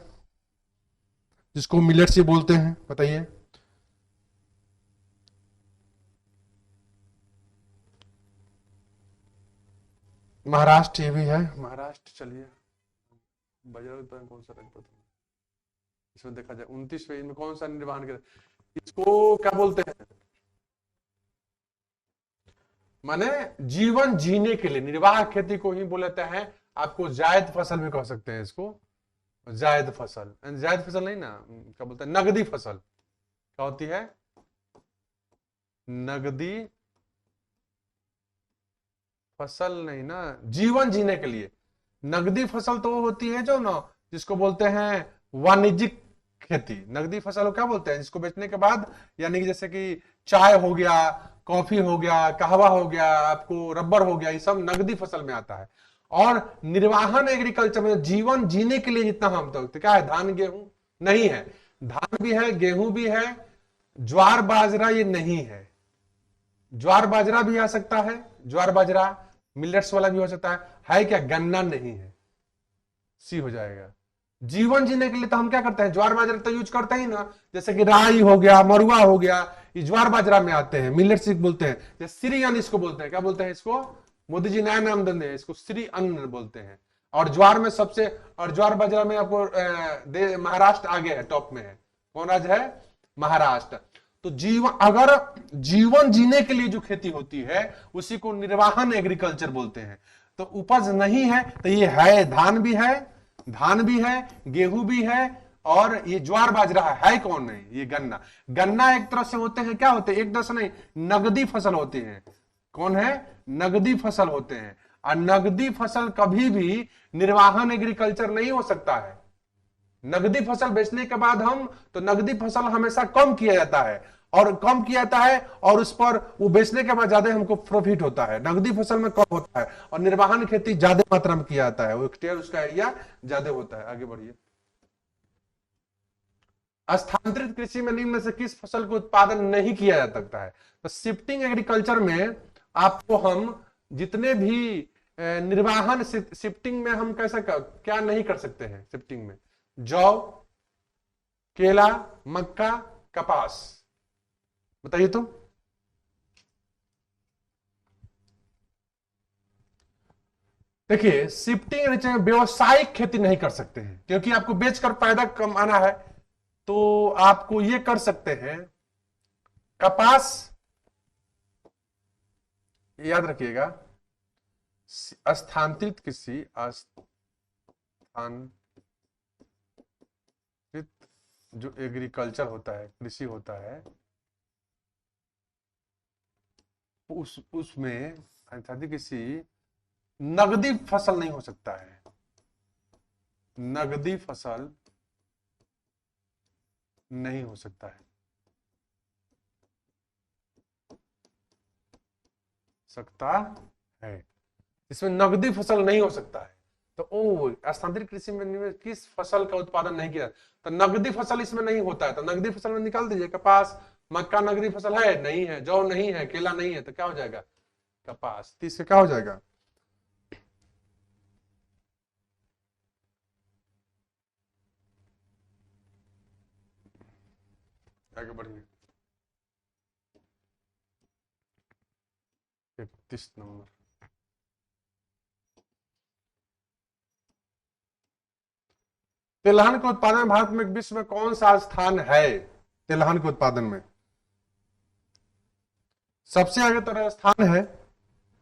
A: जिसको मिलेट्स ही बोलते हैं। बताइए। महाराष्ट्र ये भी है, महाराष्ट्र। चलिए, बाजरा उत्पादन कौन सा राज्य इसमें देखा जाए 29वें, इनमें कौन सा निर्वहन कर, इसको क्या बोलते हैं? माने जीवन जीने के लिए निर्वाह खेती को ही बोलते हैं। आपको जायद फसल भी कह सकते हैं इसको, जायद फसल, जायद फसल नहीं ना, क्या बोलते हैं, नगदी फसल। क्या होती है? नगदी फसल नहीं ना, जीवन जीने के लिए। नगदी फसल तो वो होती है जो ना, जिसको बोलते हैं वाणिज्यिक खेती। नगदी फसल को क्या बोलते हैं? जिसको बेचने के बाद, यानी कि जैसे कि चाय हो गया, कॉफी हो गया, कहवा हो गया, आपको रबर हो गया, ये सब नगदी फसल में आता है। और निर्वाहन एग्रीकल्चर में जीवन जीने के लिए जितना हम तो क्या है, धान गेहूं नहीं है। धान भी है, गेहूं भी है, ज्वार बाजरा ये नहीं है। ज्वार बाजरा भी आ सकता है, ज्वार बाजरा मिलेट्स वाला भी हो सकता है क्या? गन्ना नहीं है, सी हो जाएगा। जीवन जीने के लिए तो हम क्या करते हैं, ज्वार बाजरा तो यूज करते ही ना। जैसे कि राई हो गया, मरुआ हो गया, ये ज्वार बाजरा में आते हैं, मिलेट्स बोलते हैं। जैसे श्री अन्न इसको बोलते हैं, क्या बोलते हैं इसको? मोदी जी नया नाम देंगे इसको, श्री अन्न बोलते हैं। और ज्वार में सबसे, और ज्वार बाजरा में आपको महाराष्ट्र आगे है, टॉप में है। कौन राज्य है? महाराष्ट्र। तो जीवन, अगर जीवन जीने के लिए जो खेती होती है उसी को निर्वाहन एग्रीकल्चर बोलते हैं। तो उपज नहीं है तो ये है, धान भी है, धान भी है, गेहूं भी है, और ये ज्वार बाजरा है कौन नहीं? ये गन्ना। गन्ना एक तरह से होते हैं, क्या होते हैं, एक तरह से नहीं, नगदी फसल होती है। कौन है? नगदी फसल होते हैं। और नगदी फसल कभी भी निर्वाहन एग्रीकल्चर नहीं हो सकता है। नगदी फसल बेचने के बाद हम, तो नगदी फसल हमेशा कम किया जाता है, और कम किया जाता है, और उस पर वो बेचने के बाद ज्यादा हमको प्रॉफिट होता है। नगदी फसल में कम होता है, और निर्वाहन खेती ज्यादा मात्रा में किया जाता है, वो उसका एरिया ज्यादा होता है। आगे बढ़िए। स्थानांतरित कृषि में निम्न में से किस फसल को उत्पादन नहीं किया जा सकता है? तो शिफ्टिंग एग्रीकल्चर में आपको हम जितने भी निर्वाहन, शिफ्टिंग में हम कैसा क्या नहीं कर सकते हैं शिफ्टिंग में? जौ, केला, मक्का, कपास, बताइए तो। देखिए, शिफ्टिंग व्यवसायिक खेती नहीं कर सकते हैं, क्योंकि आपको बेचकर फायदा कमाना है। तो आपको ये कर सकते हैं, कपास, याद रखिएगा, स्थानांतरित कृषि, स्थानांतरित जो एग्रीकल्चर होता है, कृषि होता है, उसमें स्थानांतरित कृषि नगदी फसल नहीं हो सकता है। नगदी फसल नहीं हो सकता है, सकता है, इसमें नगदी फसल नहीं हो सकता है। तो स्थानांतरित कृषि में किस फसल का उत्पादन नहीं किया? तो नगदी फसल इसमें नहीं होता है, तो नगदी फसल में निकाल दीजिए। कपास, मक्का नगदी फसल है नहीं है, जौ नहीं है, केला नहीं है, तो क्या हो जाएगा? कपास। तीसरे क्या हो जाएगा? आगे बढ़िए। 31 नंबर। तिलहन के उत्पादन में भारत में विश्व में कौन सा स्थान है? तिलहन के उत्पादन में सबसे आगे तो राजस्थान है,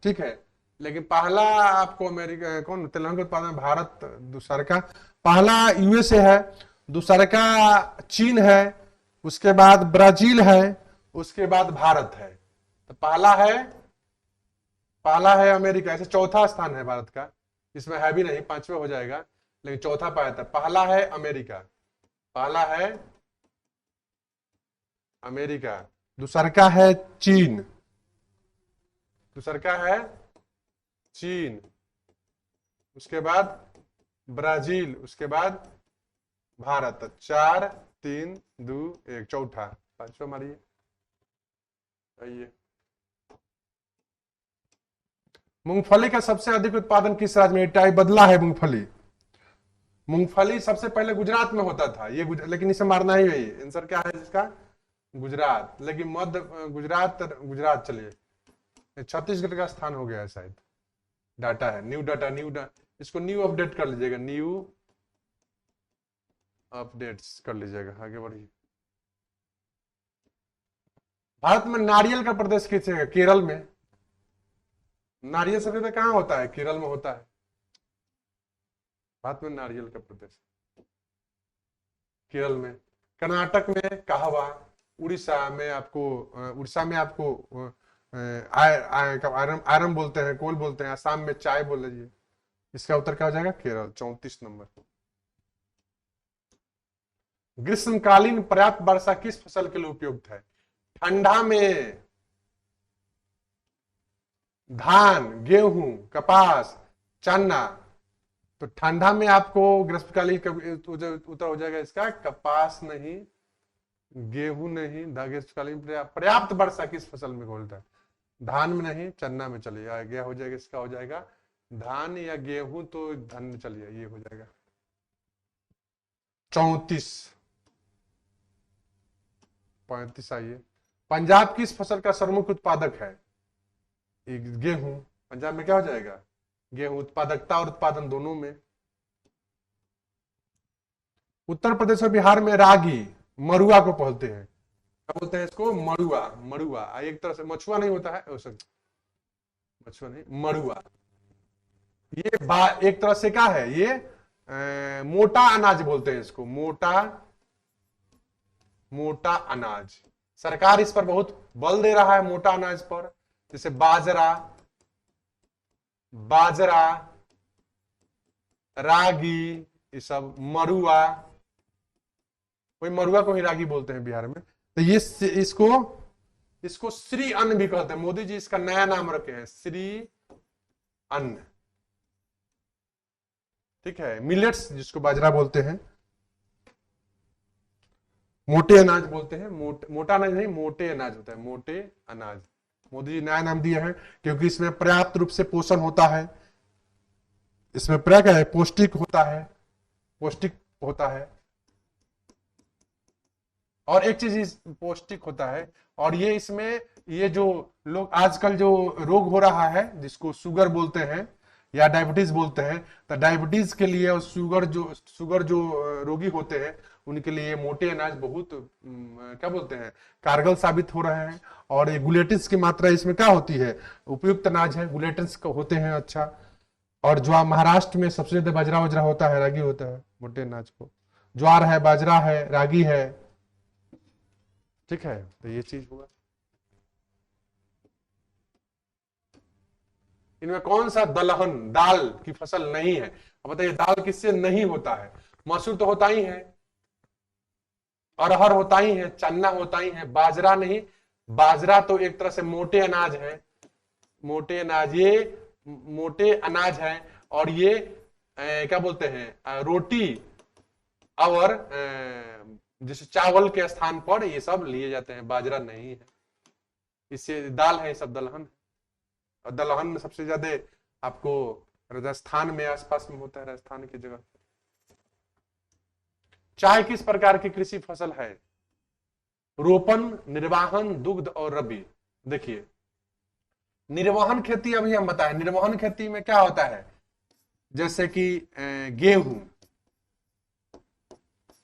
A: ठीक है, लेकिन पहला आपको अमेरिका, कौन तिलहन के उत्पादन में? भारत। दूसरा का पहला यूएसए है, दूसरा का चीन है, उसके बाद ब्राजील है, उसके बाद भारत है। तो पहला है अमेरिका, ऐसे चौथा स्थान है भारत का, इसमें है भी नहीं, पांचवा हो जाएगा, लेकिन चौथा पाया था। पहला है अमेरिका, पहला है अमेरिका, दूसरा का है चीन, दूसरा का है चीन, उसके बाद ब्राजील, उसके बाद भारत। 4 3 2 1, चौथा, पांचवा मारिए। आइए, मूंगफली का सबसे अधिक उत्पादन किस राज्य में? टाइप बदला है मूंगफली। मूंगफली सबसे पहले गुजरात में होता था, ये लेकिन इसे मारना ही है। आंसर क्या है इसका? गुजरात। लेकिन मध्य गुजरात, गुजरात चलिए, छत्तीसगढ़ का स्थान हो गया है शायद। डाटा है, न्यू डाटा, इसको न्यू अपडेट कर लीजिएगा, न्यू अपडेट्स कर लीजिएगा। आगे बढ़िए। भारत में नारियल का प्रदेश किस है? केरल में। नारियल सबसे ज्यादा कहाँ होता है? केरल में होता है। भारत में नारियल का प्रदेश केरल में। कर्नाटक में कहवा। उड़ीसा में आपको उड़ीसा में आपको आयरन आयरन बोलते हैं, कोल बोलते हैं। असम में चाय बोल लीजिए। इसका उत्तर क्या हो जाएगा? केरल। 34 नंबर। ग्रीष्मकालीन पर्याप्त वर्षा किस फसल के लिए उपयुक्त है? ठंडा में धान, गेहूं, कपास, चना। तो ठंडा में आपको ग्रीष्मकालीन उत्तर हो जाएगा इसका कपास नहीं, गेहूं नहीं। ग्रीष्मकालीन पर्याप्त वर्षा किस फसल में बोलता है? धान में नहीं, चन्ना में। चलिए आगे हो जाएगा, इसका हो जाएगा धान या गेहूं, तो धान में चलिए ये हो जाएगा 34। 35 आइए। पंजाब किस फसल का सर्वमुख उत्पादक है? गेहूं। पंजाब में क्या हो जाएगा? गेहूं। उत्पादकता और उत्पादन दोनों में। उत्तर प्रदेश और बिहार में रागी मरुआ को बोलते हैं। क्या बोलते हैं इसको? मरुआ। मरुआ एक तरह से मछुआ नहीं होता है, मछुआ नहीं, मरुआ। ये एक तरह से क्या है ये? मोटा अनाज बोलते हैं इसको। मोटा, मोटा अनाज। सरकार इस पर बहुत बल दे रहा है, मोटा अनाज पर। जैसे बाजरा, बाजरा, रागी, ये सब। मरुआ, कोई मरुआ को ही रागी बोलते हैं बिहार में। तो ये इसको इसको श्री अन्न भी कहते हैं। मोदी जी इसका नया नाम रखे हैं, श्री अन्न। ठीक है। मिलेट्स जिसको बाजरा बोलते हैं, मोटे अनाज बोलते हैं। मोटा अनाज नहीं, मोटे अनाज होता है, मोटे अनाज। मोदी जी नया नाम दिया है क्योंकि इसमें पर्याप्त रूप से पोषण होता है। इसमें क्या है? पौष्टिक होता है, पौष्टिक होता है। और एक चीज पौष्टिक होता है। और ये इसमें ये जो लोग आजकल जो रोग हो रहा है, जिसको शुगर बोलते हैं या डायबिटीज बोलते हैं, तो डायबिटीज के लिए और शुगर जो रोगी होते हैं उनके लिए मोटे अनाज बहुत क्या बोलते हैं, कारगर साबित हो रहे हैं। और ये ग्लूटेन्स की मात्रा इसमें क्या होती है? उपयुक्त अनाज है, ग्लूटेन्स होते हैं अच्छा। और जो महाराष्ट्र में सबसे ज्यादा बाजरा वजरा होता है, रागी होता है मोटे अनाज को। ज्वार है, बाजरा है, रागी है। ठीक है, तो ये चीज हुआ। इनमें कौन सा दलहन दाल की फसल नहीं है? अब बताइए, दाल किससे नहीं होता है? मसूर तो होता ही है, अरहर होता ही है, चना होता ही है, बाजरा नहीं। बाजरा तो एक तरह से मोटे अनाज है, मोटे अनाज। ये मोटे अनाज है। और ये क्या बोलते हैं, रोटी और जैसे चावल के स्थान पर ये सब लिए जाते हैं, बाजरा नहीं है। इससे दाल है, सब दलहन। और दलहन में सबसे ज्यादा आपको राजस्थान में आसपास में होता है, राजस्थान की जगह। चाय किस प्रकार की कृषि फसल है? रोपण, निर्वाहन, दुग्ध और रबी। देखिए, निर्वहन खेती अभी हम बताएं। निर्वहन खेती में क्या होता है? जैसे कि गेहूं,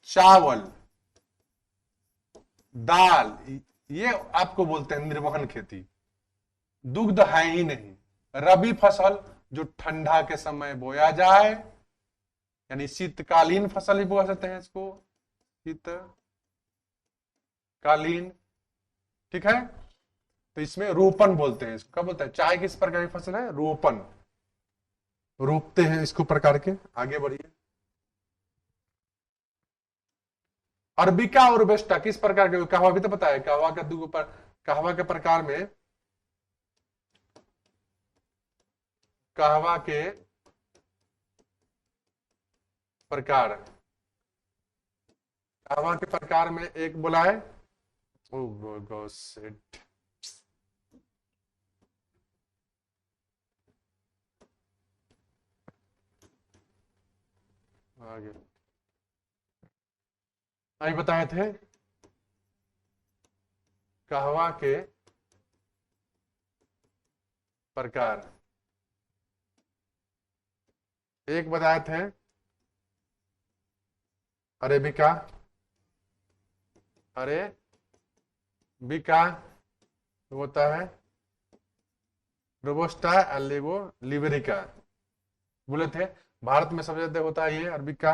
A: चावल, दाल, ये आपको बोलते हैं निर्वहन खेती। दुग्ध है ही नहीं। रबी फसल जो ठंडा के समय बोया जाए, यानी शीतकालीन फसल भी बोल सकते हैं इसको, शीतकालीन। ठीक है। तो इसमें रोपन बोलते हैं इसको। क्या बोलते हैं? चाय किस प्रकार की फसल है? रोपन, रोपते हैं इसको प्रकार के। आगे बढ़िए। अरबिका और रोबस्टा किस प्रकार के? कहवा भी तो पता है, कहवा का कहवा के प्रकार में, कहवा के प्रकार, कहवा के प्रकार में एक बोला है। ओ गॉड, आगे अभी बताए थे कहवा के प्रकार। एक बताए थे अरेबिका, अरे बिका होता है रोबोस्टा एल्लेगो लिबेरिका। बोले थे भारत में सबसे ज्यादा होता है ये अरबिका,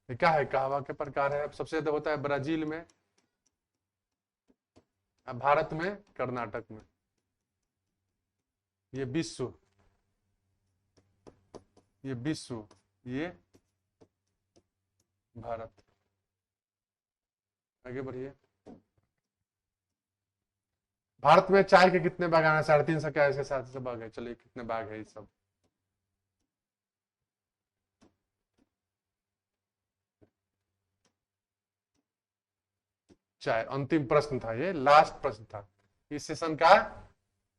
A: ये क्या है, कहवा के प्रकार है। सबसे ज्यादा होता है ब्राजील में, अब भारत में कर्नाटक में। ये विश्व, ये विश्व, ये भारत। आगे बढ़िए। भारत में चाय के कितने बागान है? 350 क्या इसके साथ से बाग है? चलिए कितने बाग है ये सब? चाय अंतिम प्रश्न था, ये लास्ट प्रश्न था, इस सेशन का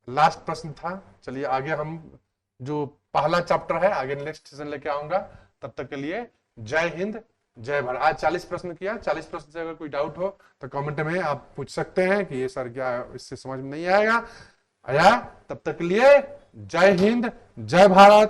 A: लास्ट प्रश्न था। चलिए आगे हम जो पहला चैप्टर है आगे नेक्स्ट सेशन लेके आऊंगा। तब तक के लिए जय हिंद, जय भारत। आज 40 प्रश्न किया, 40 प्रश्न से अगर कोई डाउट हो तो कमेंट में आप पूछ सकते हैं कि ये सर क्या इससे समझ में नहीं आएगा आया। तब तक के लिए जय हिंद, जय भारत।